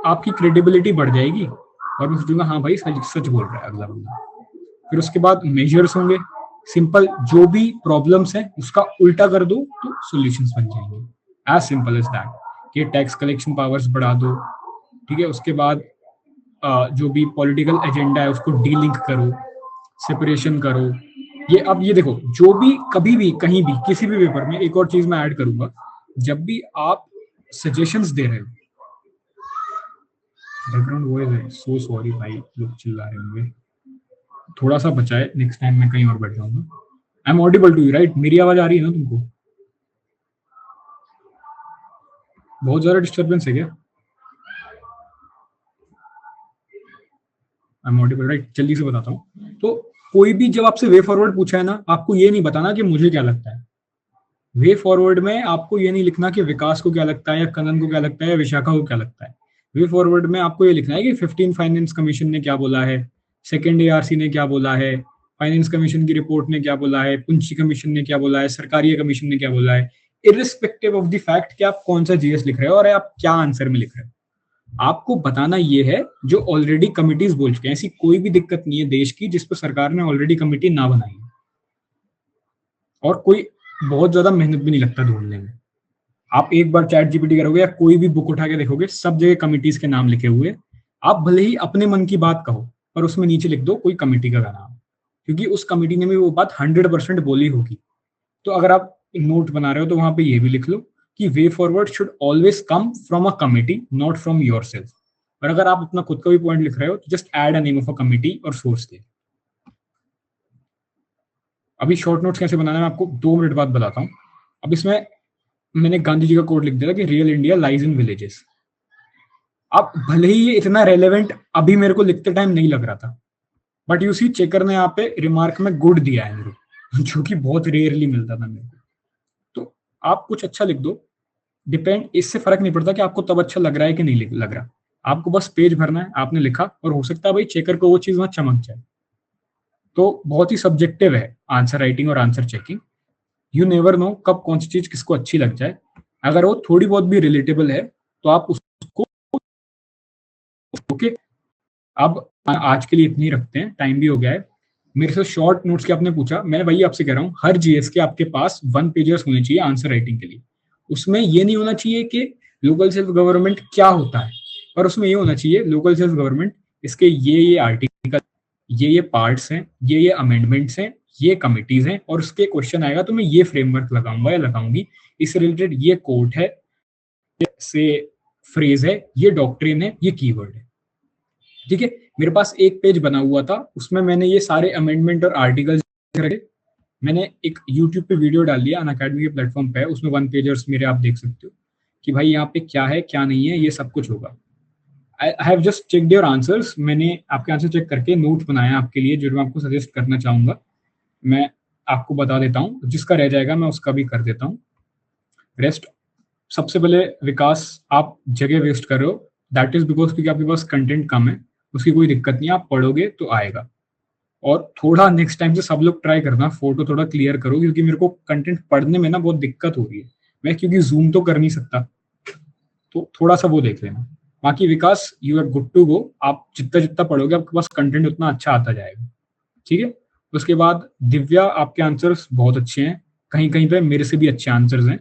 आपकी क्रेडिबिलिटी बढ़ जाएगी और मैं सोचूंगा हाँ भाई सच सच बोल रहा है अगला बंदा। फिर उसके बाद मेजर्स होंगे, सिंपल, जो भी प्रॉब्लम्स है उसका उल्टा कर दो तो सॉल्यूशंस बन जाएंगे। As simple as that. कि टैक्स कलेक्शन पावर्स बढ़ा दो, ठीक है, उसके बाद जो भी पॉलिटिकल एजेंडा है उसको डीलिंक करो, सेपरेशन करो। ये अब ये देखो, जो भी कभी भी कहीं भी किसी भी पेपर में, एक और चीज मैं ऐड करूंगा, जब भी आप सजेशंस दे रहे हो, बैकग्राउंड वॉइस है, सो सॉरी भाई, लोग चिल्ला रहे होंगे, थोड़ा सा बचाए, नेक्स्ट टाइम मैं कहीं और बैठ जाऊंगा। I am audible to you right? मेरी आवाज आ रही है ना तुमको? बहुत ज्यादा डिस्टर्बेंस है क्या? आई एम ऑडिबल राइट? जल्दी से बताता हूँ। तो कोई भी जब आपसे वे फॉरवर्ड पूछा है ना, आपको ये नहीं बताना कि मुझे क्या लगता है। वे फॉरवर्ड में आपको ये नहीं लिखना कि विकास को क्या लगता है, या कनन को क्या लगता है, या विशाखा को क्या लगता है। वे फॉरवर्ड में आपको ये लिखना है कि 15 फाइनेंस कमीशन ने क्या बोला है, सेकेंड एआरसी ने क्या बोला है, फाइनेंस कमीशन की रिपोर्ट ने क्या बोला है, पुंछी कमीशन ने क्या बोला है, सरकारी कमीशन ने क्या बोला है, इरिस्पेक्टिव ऑफ द फैक्ट कि आप कौन सा जीएस लिख रहे हो और आप क्या आंसर में लिख रहे हो। आपको बताना ये है जो ऑलरेडी कमिटीज बोल चुके हैं। ऐसी कोई भी दिक्कत नहीं है देश की जिस पर सरकार ने ऑलरेडी कमिटी ना बनाई है, और कोई बहुत ज्यादा मेहनत भी नहीं लगता ढूंढने में। आप एक बार चैट जीपीटी करोगे या कोई भी बुक उठा के देखोगे, सब जगह कमिटीज के नाम लिखे हुए। आप भले ही अपने मन की बात कहो, पर उसमें नीचे लिख दो कोई कमिटी का नाम, क्योंकि उस कमिटी ने भी वो बात 100% बोली होगी। तो अगर आप नोट बना रहे हो तो वहां पे ये भी लिख लो कि way forward should always come from a committee, not from yourself. और अगर आप अपना खुद का भी पॉइंट लिख रहे हो तो just add a name of a committee और सोर्स दे। अभी शॉर्ट नोट्स कैसे बनाना है मैं आपको 2 मिनट बाद बताता हूँ। अब इसमें मैंने गांधी जी का कोट लिख दिया कि real India lies in villages. अब भले ही ये इतना रेलेवेंट अभी मेरे को लिखते टाइम नहीं लग रहा था, बट यू सी चेकर ने यहाँ पे रिमार्क में गुड दिया है मेरे को, जो कि बहुत रेयरली मिलता था मेरे को। तो आप कुछ अच्छा लिख दो, डिपेंड, इससे फर्क नहीं पड़ता कि आपको तब अच्छा लग रहा है कि नहीं लग रहा। आपको बस पेज भरना है, आपने लिखा, और हो सकता है भाई चेकर को वो चीज वहां चमक जाए। तो बहुत ही सब्जेक्टिव है आंसर राइटिंग और answer checking. You never know कब कौन सी चीज किसको अच्छी लग जाए। अगर वो थोड़ी बहुत भी रिलेटेबल है तो आप उसको, ओके। अब आज के लिए इतनी रखते हैं, टाइम भी हो गया है। मेरे से शॉर्ट नोट्स के आपने पूछा, मैं वही आपसे कह रहा हूँ, हर जीएस के आपके पास 1 पेजर्स होने चाहिए आंसर राइटिंग के लिए। उसमें ये नहीं होना चाहिए कि लोकल सेल्फ गवर्नमेंट क्या होता है, पर उसमें ये होना चाहिए लोकल सेल्फ गवर्नमेंट, इसके ये आर्टिकल, ये पार्ट्स हैं, ये अमेंडमेंट्स हैं, ये कमिटीज हैं, और उसके क्वेश्चन आएगा तो मैं ये फ्रेमवर्क लगाऊंगा या लगाऊंगी, इससे रिलेटेड ये कोट है, से फ्रेज है, ये डॉक्ट्रिन है, ये कीवर्ड है। ठीक है, मेरे पास एक पेज बना हुआ था, उसमें मैंने ये सारे अमेंडमेंट और आर्टिकल्स रखे। मैंने एक यूट्यूब पे वीडियो डाल दिया, अनअकैडमी के प्लेटफॉर्म पे है, उसमें 1 पेजर्स मेरे आप देख सकते हो कि भाई यहाँ पे क्या है क्या नहीं है, ये सब कुछ होगा। I have just checked your answers, मैंने आपके आंसर चेक करके नोट बनाया आपके लिए, जो मैं आपको सजेस्ट करना चाहूंगा। मैं आपको बता देता हूँ, जिसका रह जाएगा मैं उसका भी कर देता हूँ। रेस्ट, सबसे पहले विकास, आप जगह वेस्ट कर रहे हो, दैट इज बिकॉज क्योंकि आपके पास कंटेंट कम है। उसकी कोई दिक्कत नहीं, आप पढ़ोगे तो आएगा। और थोड़ा नेक्स्ट टाइम से सब लोग ट्राई करना, फोटो थोड़ा क्लियर करो, क्योंकि मेरे को कंटेंट पढ़ने में ना बहुत दिक्कत हो रही है। मैं क्योंकि जूम तो कर नहीं सकता, तो थोड़ा सा वो देख लेना। बाकी Vikas, you are good to go. आप जितना जितना पढ़ोगे आपके पास कंटेंट उतना अच्छा आता जाएगा। ठीक है, उसके बाद दिव्या, आपके आंसर्स बहुत अच्छे हैं, कहीं कहीं पे मेरे से भी अच्छे आंसर्स हैं,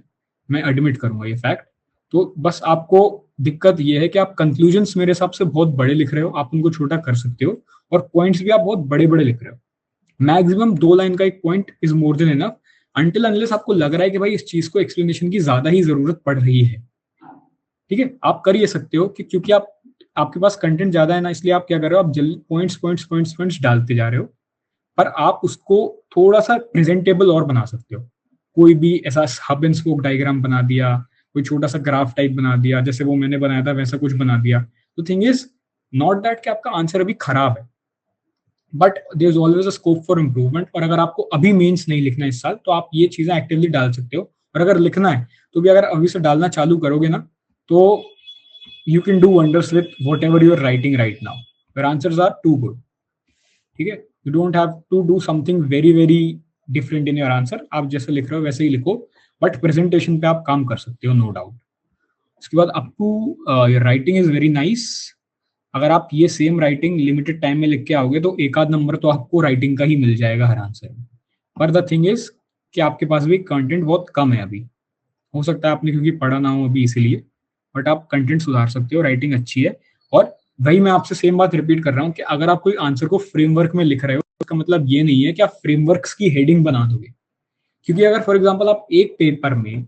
मैं एडमिट करूंगा ये फैक्ट। तो बस आपको दिक्कत ये है कि आप कंक्लूजन्स मेरे हिसाब से बहुत बड़े लिख रहे हो, आप उनको छोटा कर सकते हो, और पॉइंट्स भी आप बहुत बड़े बड़े लिख रहे हो। मैक्सिमम 2 लाइन का एक point is more than enough, until unless आपको लग रहा है कि भाई इस चीज को एक्सप्लेनेशन की ज्यादा ही जरूरत पड़ रही है। ठीक है, आप कर ये सकते हो कि क्योंकि आप, आपके पास कंटेंट ज्यादा है ना, इसलिए आप क्या कर रहे हो, आप जल्दी पॉइंट्स पॉइंट्स पॉइंट्स पॉइंट्स डालते जा रहे हो, पर आप उसको थोड़ा सा प्रेजेंटेबल और बना सकते हो। कोई भी ऐसा हब एंड स्पोक डायग्राम बना दिया, कोई छोटा सा ग्राफ टाइप बना दिया, जैसे वो मैंने बनाया था वैसा कुछ बना दिया। तो थिंग इज नॉट दैट कि आपका आंसर अभी खराब है, but there is always a scope for improvement. और अगर आपको अभी मेंस नहीं लिखना इस साल, तो आप ये चीजें एक्टिवली डाल सकते हो। और अगर लिखना है तो भी अगर अभी से डालना चालू करोगे ना, तो you can do wonders with whatever you are writing right now, your answers are too good. ठीक है, you don't have to do something very very different in your answer, आप जैसे लिख रहे हो वैसे ही लिखो, बट प्रेजेंटेशन पे आप काम कर सकते हो, नो डाउट। उसके बाद up to your writing is very nice. अगर आप ये सेम राइटिंग लिमिटेड टाइम में लिख के आओगे तो एक आध नंबर तो आपको राइटिंग का ही मिल जाएगा हर आंसर में। पर द थिंग इज कि आपके पास भी कंटेंट बहुत कम है अभी। हो सकता है आपने क्योंकि पढ़ा ना हो अभी इसीलिए, बट आप कंटेंट सुधार सकते हो, राइटिंग अच्छी है। और वही मैं आपसे सेम बात रिपीट कर रहा हूँ कि अगर आप कोई आंसर को फ्रेमवर्क में लिख रहे हो, उसका मतलब ये नहीं है कि आप फ्रेमवर्क्स की हेडिंग बना दोगे। क्योंकि अगर फॉर एग्जाम्पल आप एक पेपर में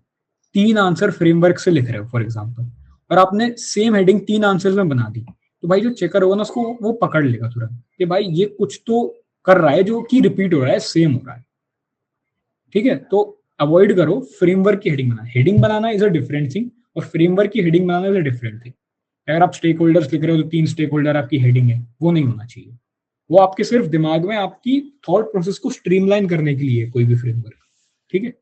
3 आंसर फ्रेमवर्क से लिख रहे हो फॉर एग्जाम्पल, और आपने सेम हेडिंग 3 आंसर्स में बना दी, तो भाई जो चेकर होगा ना उसको वो पकड़ लेगा तुरंत कि भाई ये कुछ तो कर रहा है जो कि रिपीट हो रहा है, सेम हो रहा है। ठीक है, तो अवॉइड करो फ्रेमवर्क की heading banana. Heading banana is a different thing और फ्रेमवर्क की heading banana is a different thing. अगर आप स्टेक होल्डर्स लिख रहे हो तो 3 स्टेक होल्डर आपकी हेडिंग है, वो नहीं होना चाहिए। वो आपके सिर्फ दिमाग में आपकी थॉट प्रोसेस को स्ट्रीमलाइन करने के लिए कोई भी फ्रेमवर्क। ठीक है,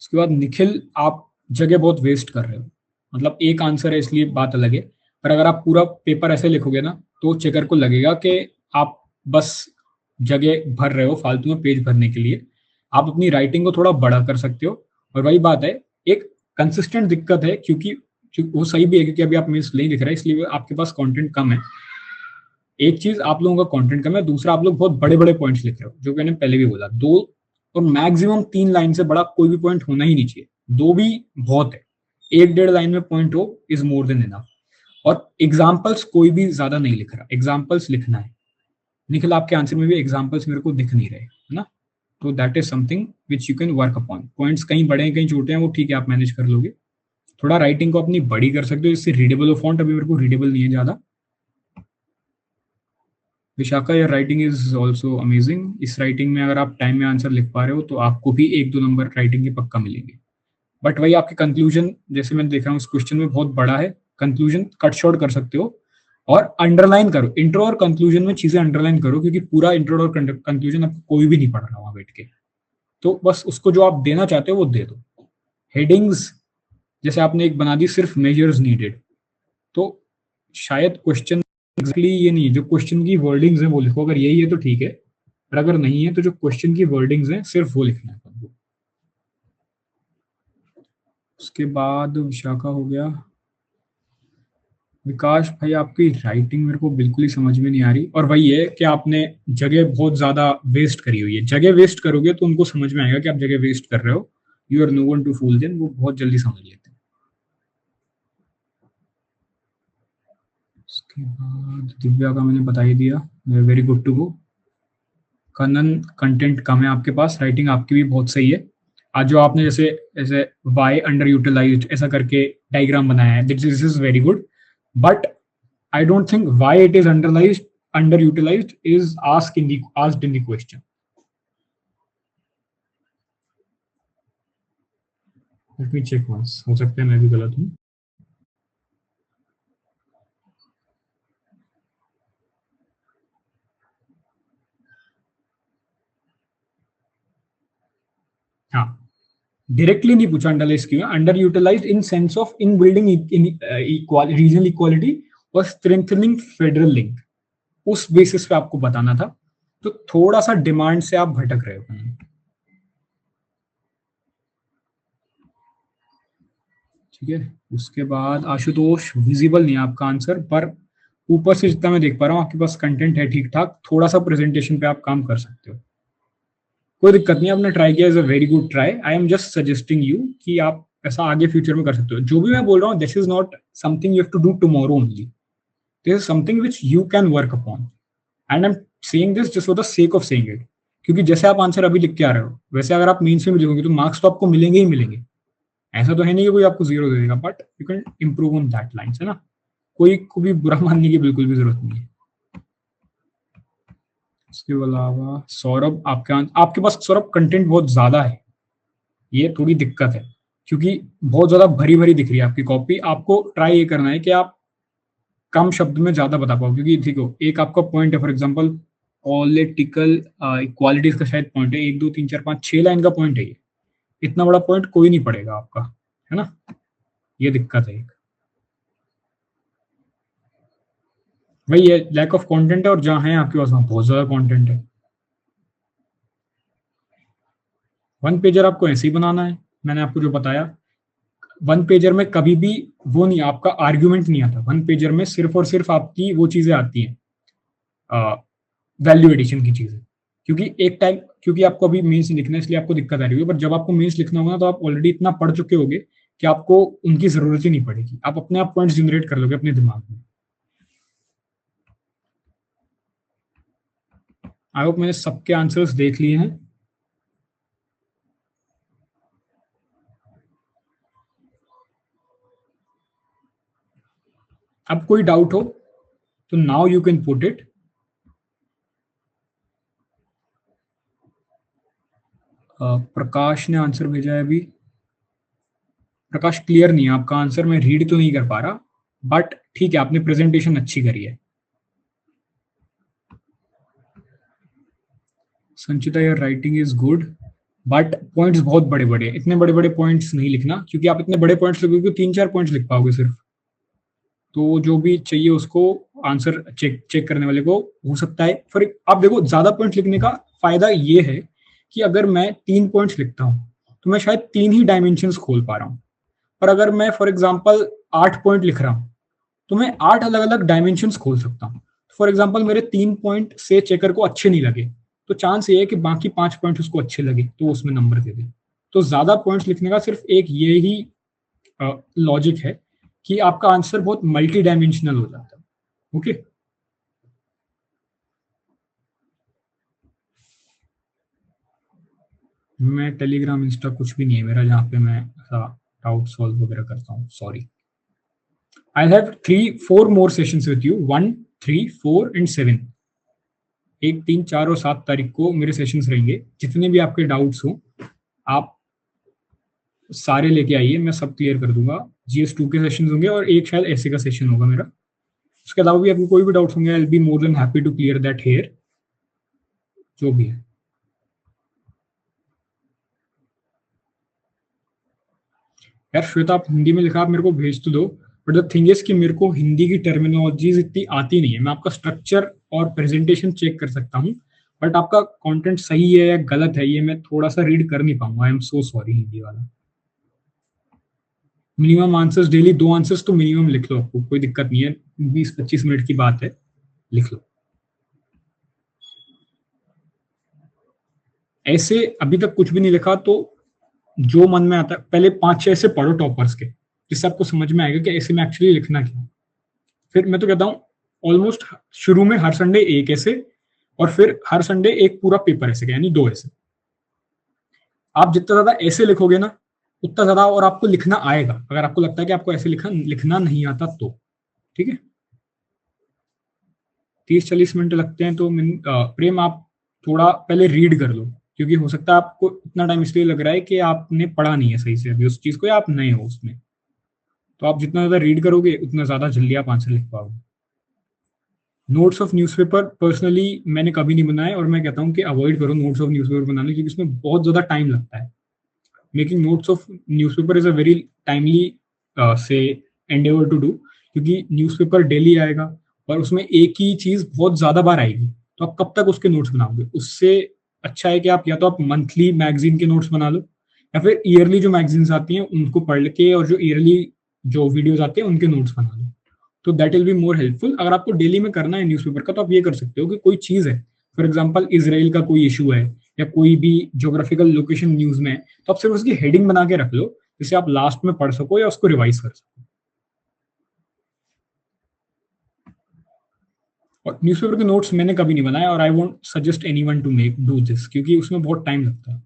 उसके बाद निखिल, आप जगह बहुत वेस्ट कर रहे हो। मतलब एक आंसर है इसलिए बात अलग है, पर अगर आप पूरा पेपर ऐसे लिखोगे ना तो चेकर को लगेगा कि आप बस जगह भर रहे हो फालतू में पेज भरने के लिए। आप अपनी राइटिंग को थोड़ा बड़ा कर सकते हो। और वही बात है, एक कंसिस्टेंट दिक्कत है, क्योंकि वो सही भी है क्योंकि अभी आप मीन्स नहीं लिख रहे इसलिए आपके पास कंटेंट कम है। एक चीज, आप लोगों का कंटेंट कम है, दूसरा आप लोग बहुत बड़े बड़े पॉइंट्स लिख रहे हो, जो मैंने पहले भी बोला। 2 और मैक्सिमम 3 लाइन से बड़ा कोई भी पॉइंट होना ही नहीं चाहिए। 2 भी बहुत है, 1-1.5 लाइन में पॉइंट हो इज मोर देन इनफ। और एग्जाम्पल्स कोई भी ज्यादा नहीं लिख रहा, एग्जाम्पल्स लिखना है। निखिल, आपके आंसर में भी एग्जाम्पल्स मेरे को दिख नहीं रहे, है ना? तो that is something which you can work upon. Points कहीं बड़े हैं कहीं छोटे हैं, वो ठीक है, आप मैनेज कर लोगे। थोड़ा राइटिंग को अपनी बड़ी कर सकते हो जिससे रीडेबल हो। फॉन्ट अभी मेरे को रीडेबल नहीं है ज्यादा। Vishakha, your writing is also amazing. इस राइटिंग में अगर आप टाइम में आंसर लिख पा रहे हो तो आपको भी 1-2 नंबर राइटिंग के पक्का मिलेंगे। बट वही आपके कंक्लूजन, जैसे मैंने देखा हूँ उस क्वेश्चन में बहुत बड़ा है, कंक्लूजन कट शॉर्ट कर सकते हो। और अंडरलाइन करो, इंट्रो और कंक्लूजन में चीजें अंडरलाइन करो, क्योंकि पूरा इंट्रो और कंक्लूजन आपको कोई भी नहीं पढ़ रहा वहां बैठ के। तो बस उसको जो आप देना चाहते हो वो दे दो। हेडिंग्स जैसे आपने एक बना दी सिर्फ मेजर्स नीडेड, तो शायद क्वेश्चन एग्जैक्टली ये नहीं है। जो क्वेश्चन की वर्डिंग्स है वो लिखो, अगर यही है तो ठीक है, पर अगर नहीं है तो जो क्वेश्चन की वर्डिंग्स है सिर्फ वो लिखना है तुमको। उसके बाद विशाखा हो गया। विकास भाई, आपकी राइटिंग मेरे को बिल्कुल ही समझ में नहीं आ रही, और वही है कि आपने जगह बहुत ज्यादा वेस्ट करी हुई है। जगह वेस्ट करोगे तो उनको समझ में आएगा कि आप जगह वेस्ट कर रहे हो। You are no one to fool them, वो बहुत जल्दी समझ लेते हैं। उसके बाद दिव्या का मैंने बता ही दिया, very good to go. Kanan, content कम है आपके पास, राइटिंग आपकी भी बहुत सही है। आज जो आपने जैसे जैसे वाई अंडर यूटिलाइज ऐसा करके डायग्राम बनाया है, this is very good. But I don't think why it is underutilized is asked in the question. Let me check once. हो सकता है मैं भी गलत हूँ। हाँ, डायरेक्टली नहीं पूछा अंडरलाइज क्यों, under utilise in sense of in building regional equality और स्ट्रेंथनिंग फेडरल लिंक, उस बेसिस पे आपको बताना था। तो थोड़ा सा डिमांड से आप भटक रहे हो। ठीक है, उसके बाद आशुतोष, विजिबल नहीं है आपका आंसर, पर ऊपर से जितना मैं देख पा रहा हूँ आपके पास कंटेंट है ठीक ठाक, थोड़ा सा प्रेजेंटेशन पे आप काम कर सकते हो। कोई दिक्कत नहीं, आपने ट्राई किया, is a very good try. I am just suggesting you कि आप ऐसा आगे फ्यूचर में कर सकते हो। जो भी मैं बोल रहा हूँ, this is not something you have to do tomorrow only, this is something which you can work upon. And I am saying this just for the sake of saying it, क्योंकि जैसे आप आंसर अभी लिख के आ रहे हो वैसे अगर आप मेंस में लिखोगे तो मार्क्स तो आपको मिलेंगे ही मिलेंगे। ऐसा तो है नहीं कि कोई आपको 0 दे देगा, but you can improve on that line, है ना? कोई को भी बुरा मानने की बिल्कुल भी जरूरत नहीं है। उसके अलावा सौरभ, आपके पास सौरभ कंटेंट बहुत ज्यादा है, ये थोड़ी दिक्कत है, क्योंकि बहुत ज्यादा भरी भरी दिख रही है आपकी कॉपी। आपको ट्राई ये करना है कि आप कम शब्द में ज्यादा बता पाओ, क्योंकि देखो एक आपका पॉइंट है फॉर एग्जाम्पल पॉलिटिकल इक्वालिटीज का शायद पॉइंट है, 1 2 3 4 5 6 लाइन का पॉइंट है ये। इतना बड़ा पॉइंट कोई नहीं पड़ेगा आपका, है ना? ये दिक्कत है एक, वही है, लैक ऑफ कंटेंट है। और जहां है आपके पास वहां बहुत ज्यादा कंटेंट है। 1 पेजर आपको ऐसे ही बनाना है, मैंने आपको जो बताया। 1 पेजर में कभी भी वो नहीं, आपका आर्ग्यूमेंट नहीं आता। 1 पेजर में सिर्फ और सिर्फ आपकी वो चीजें आती हैं, वैल्यू एडिशन की चीजें। क्योंकि आपको अभी मेंस लिखना है इसलिए आपको दिक्कत आ रही है, पर जब आपको मेंस लिखना होगा ना तो आप ऑलरेडी इतना पढ़ चुके होगे कि आपको उनकी जरूरत ही नहीं पड़ेगी, आप अपने आप पॉइंट्स जनरेट कर लोगे अपने दिमाग में। आई होप मैंने सबके आंसर्स देख लिए हैं। अब कोई डाउट हो तो now you can put it. Prakash ने आंसर भेजा है अभी। प्रकाश क्लियर नहीं है आपका आंसर, मैं रीड तो नहीं कर पा रहा, बट ठीक है, आपने प्रेजेंटेशन अच्छी करी है। Sanchita your writing is good, but points बहुत बड़े बड़े, इतने बड़े बड़े पॉइंट्स नहीं लिखना, क्योंकि आप इतने बड़े पॉइंट्स लिखोगे तो 3-4 पॉइंट्स लिख पाओगे सिर्फ। तो जो भी चाहिए उसको आंसर चेक करने वाले को हो सकता है फिर आप देखो, ज्यादा पॉइंट्स लिखने का फायदा ये है कि अगर मैं 3 पॉइंट्स लिखता हूँ तो मैं शायद 3 ही डायमेंशंस खोल पा रहा हूँ, पर अगर मैं फॉर एग्जाम्पल 8 पॉइंट लिख रहा हूँ तो मैं 8 अलग अलग डायमेंशंस खोल सकता हूँ। फॉर एग्जाम्पल मेरे 3 पॉइंट से चेकर को अच्छे नहीं लगे तो चांस ये है कि बाकी 5 पॉइंट उसको अच्छे लगे तो उसमें नंबर दे दे। तो ज्यादा पॉइंट्स लिखने का सिर्फ एक ये ही लॉजिक है कि आपका आंसर बहुत मल्टी डायमेंशनल हो जाता है। ओके, मैं टेलीग्राम इंस्टा कुछ भी नहीं है मेरा जहाँ पे मैं ऐसा डाउट सॉल्व वगैरह करता हूँ, sorry. I have 3-4 more sessions with you, 1, 3, 4 and 7। 1, 3, 4 और 7 तारीख को मेरे सेशंस रहेंगे। जितने भी आपके डाउट्स हो आप सारे लेके आइए, मैं सब क्लियर कर दूंगा। GS2 के सेशंस होंगे और एक शायद ऐसे का सेशन होगा मेरा। उसके अलावा भी आपको कोई भी डाउट्स होंगे, I will be more than happy to clear that here, जो भी है। यार श्वेता, आप हिंदी में लिखा, आप मेरे को भेज तो दो, बट द थिंग इज कि मेरे को हिंदी की टर्मिनोलॉजीज इतनी आती नहीं है। मैं आपका स्ट्रक्चर और प्रेजेंटेशन चेक कर सकता हूँ, बट आपका कंटेंट सही है या गलत है ये मैं थोड़ा सा रीड कर नहीं पाऊंगा। I am so sorry Hindi वाला। मिनिमम आंसर्स डेली 2 आंसर्स तो मिनिमम लिख लो, आपको कोई दिक्कत नहीं है, 20-25 मिनट की बात है, लिख लो। ऐसे अभी तक कुछ भी नहीं लिखा तो जो मन में आता है पहले 5-6 ऐसे पढ़ो टॉपर्स के, जिससे आपको समझ में आएगा कि ऐसे में एक्चुअली लिखना क्या। फिर मैं तो कहता हूँ ऑलमोस्ट शुरू में हर संडे एक ऐसे, और फिर हर संडे एक पूरा पेपर ऐसे का, यानी 2 ऐसे। आप जितना ज्यादा ऐसे लिखोगे ना उतना ज्यादा और आपको लिखना आएगा, अगर आपको लगता है कि आपको ऐसे लिखना नहीं आता तो। ठीक है, 30-40 मिनट लगते हैं तो प्रेम आप थोड़ा पहले रीड कर लो, क्योंकि हो सकता है आपको इतना टाइम इसलिए लग रहा है कि आपने पढ़ा नहीं है सही से अभी उस चीज को, या आप नए हो उसमें। तो आप जितना ज्यादा रीड करोगे उतना ज्यादा जल्दी आप आंसर लिख पाओगे। नोट्स ऑफ न्यूज़पेपर पर्सनली मैंने कभी नहीं बनाए, और मैं कहता हूँ कि अवॉइड करो नोट्स ऑफ न्यूज़पेपर बनाने, क्योंकि इसमें बहुत ज्यादा टाइम लगता है। Making notes of newspaper is a very timely से एंडेवर टू डू, क्योंकि न्यूज़पेपर डेली आएगा और उसमें एक ही चीज बहुत ज्यादा बार आएगी, तो आप कब तक उसके नोट्स बनाओगे। उससे अच्छा है कि आप या तो आप मंथली मैगजीन के नोट्स बना लो, या फिर ईयरली जो मैगजीन्स आती हैं उनको पढ़ के, और जो ईयरली जो वीडियोस आते हैं उनके नोट्स बना लो, तो that will be more helpful. अगर आपको डेली में करना है न्यूज़पेपर का तो आप ये कर सकते हो कि कोई चीज है, फॉर एग्जाम्पल इसराइल का कोई इशू है या कोई भी ज्योग्राफिकल लोकेशन न्यूज में है, तो आप सिर्फ उसकी हेडिंग बना के रख लो, जिसे आप लास्ट में पढ़ सको या उसको रिवाइज कर सको। और न्यूज़पेपर के नोट्स मैंने कभी नहीं बनाए, और I won't suggest anyone to make do this, क्योंकि उसमें बहुत टाइम लगता है।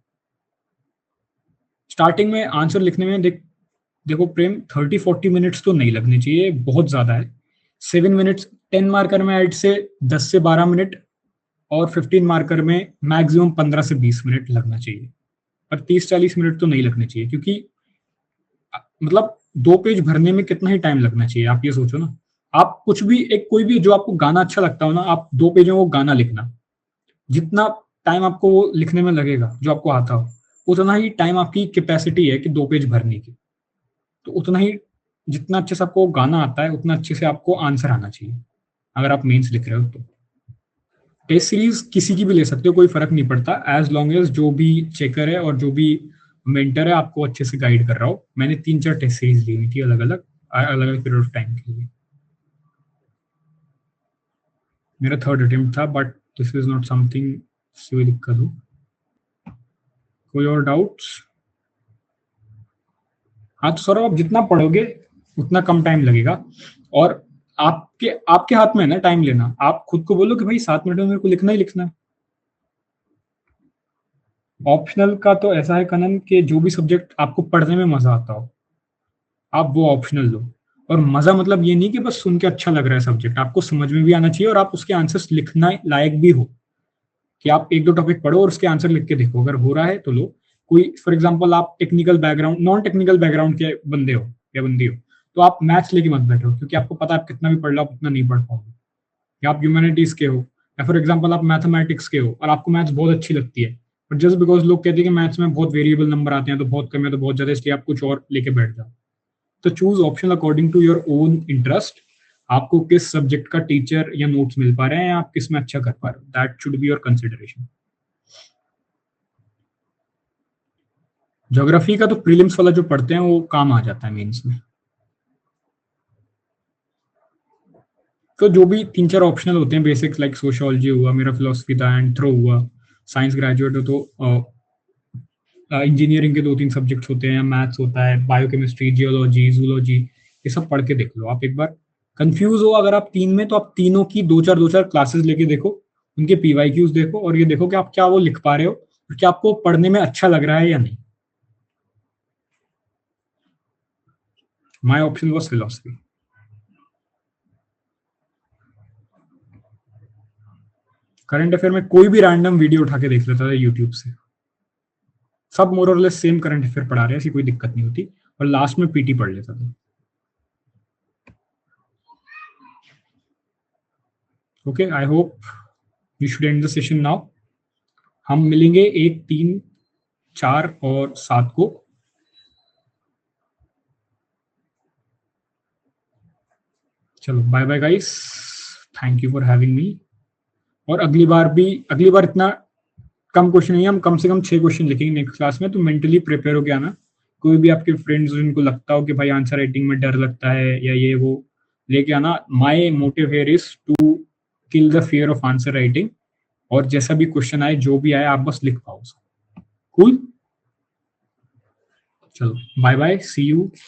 स्टार्टिंग में आंसर लिखने में देखो प्रेम, 30-40 मिनट्स तो नहीं लगने चाहिए, बहुत ज्यादा है। 7 मिनट्स 10 मार्कर में ऐड से 10 से 12 मिनट, और 15 मार्कर में मैक्सिमम 15 से 20 मिनट लगना चाहिए, पर 30-40 मिनट तो नहीं लगने चाहिए, क्योंकि मतलब 2 पेज भरने में कितना ही टाइम लगना चाहिए आप ये सोचो ना। आप कुछ भी एक कोई भी जो आपको गाना अच्छा लगता हो ना, आप 2 पेज में वो गाना लिखना, जितना टाइम आपको वो लिखने में लगेगा जो आपको आता हो, उतना ही टाइम आपकी कैपेसिटी है कि 2 पेज भरने की। तो उतना ही, जितना अच्छे से आपको गाना आता है उतना अच्छे से आपको आंसर आना चाहिए अगर आप मेंस लिख रहे हो तो। टेस्ट सीरीज किसी की भी ले सकते हो, कोई फर्क नहीं पड़ता, एज लॉन्ग एज जो भी चेकर है और जो भी मेंटर है आपको अच्छे से गाइड कर रहा हो। मैंने 3-4 टेस्ट सीरीज ली हुई थी अलग अलग अलग पीरियड ऑफ टाइम के लिए। मेरा 3rd अटेम्प्ट था, but this is not something कोई दिक्कत हो, कोई और डाउट्स? हाँ तो सौरभ, आप जितना पढ़ोगे उतना कम टाइम लगेगा, और आपके आपके हाथ में है ना टाइम लेना। आप खुद को बोलो कि भाई 7 मिनट में मेरे को लिखना ही लिखना है। ऑप्शनल का तो ऐसा है कनन कि जो भी सब्जेक्ट आपको पढ़ने में मजा आता हो आप वो ऑप्शनल लो। और मजा मतलब ये नहीं कि बस सुन के अच्छा लग रहा है सब्जेक्ट, आपको समझ में भी आना चाहिए और आप उसके आंसर्स लिखना लायक भी हो, कि आप एक दो टॉपिक पढ़ो और उसके आंसर लिख के देखो, अगर हो रहा है तो लो। कोई फॉर एग्जांपल आप technical background, non technical background के बंदे हो या बंदी हो, तो आप मैथ्स लेके मत बैठो, क्योंकि आपको पता है आप कितना भी पढ़ लो आप उतना नहीं पढ़ पाओगे। या आप ह्यूमैनिटीज के हो, या फॉर एग्जाम्पल आप मैथमेटिक्स के हो और आपको मैथ्स बहुत अच्छी लगती है, बट जस्ट बिकॉज लोग कहते हैं कि मैथ्स में बहुत वेरिएबल नंबर आते हैं तो बहुत कम है तो बहुत ज्यादा, इसलिए आप कुछ और लेके बैठ जाओ। तो choose option according to your own interest. आपको किस सब्जेक्ट का टीचर या नोट्स मिल पा रहे हैं, या आप किस में अच्छा कर पा रहे हो, that should be your consideration. Geography का तो प्रीलिम्स वाला जो पढ़ते हैं वो काम आ जाता है मेंस में। तो जो भी 3-4 ऑप्शनल होते हैं बेसिक्स, लाइक सोशियोलॉजी हुआ, मेरा फिलोसफी था, एंड थ्रो हुआ, साइंस ग्रेजुएट हो तो इंजीनियरिंग के 2-3 सब्जेक्ट्स होते हैं, मैथ्स होता है, बायोकेमिस्ट्री, जियोलॉजी, जूलॉजी, ये सब पढ़ के देख लो। आप एक बार कंफ्यूज हो अगर आप 3 में, तो आप तीनों की 2-4 क्लासेस लेके देखो, उनके पीवाईक्यूज देखो, और ये देखो कि आप क्या वो लिख पा रहे हो और क्या आपको पढ़ने में अच्छा लग रहा है या नहीं। My option was philosophy. Current affair में कोई भी रैंडम वीडियो उठा के देख लेता था यूट्यूब से, सब मोर और लेस सेम करंट अफेयर पढ़ा रहे हैं, ऐसी कोई दिक्कत नहीं होती, और लास्ट में पीटी पढ़ लेता था। Okay, I hope we should end the session now. हम मिलेंगे 1, 3, 4 और 7 को। चलो bye bye guys, thank you for having me. और अगली बार इतना कम क्वेश्चन नहीं है, हम कम से कम 6 क्वेश्चन लिखेंगे नेक्स्ट क्लास में, तो मेंटली प्रिपेयर होके आना। कोई भी आपके फ्रेंड्स जिनको लगता हो कि भाई आंसर राइटिंग में डर लगता है या ये वो, लेके आना। My motive here is to kill the fear of answer writing, और जैसा भी क्वेश्चन आए, जो भी आए, आप बस लिख पाओ। कूल, चलो बाय बाय, सी यू।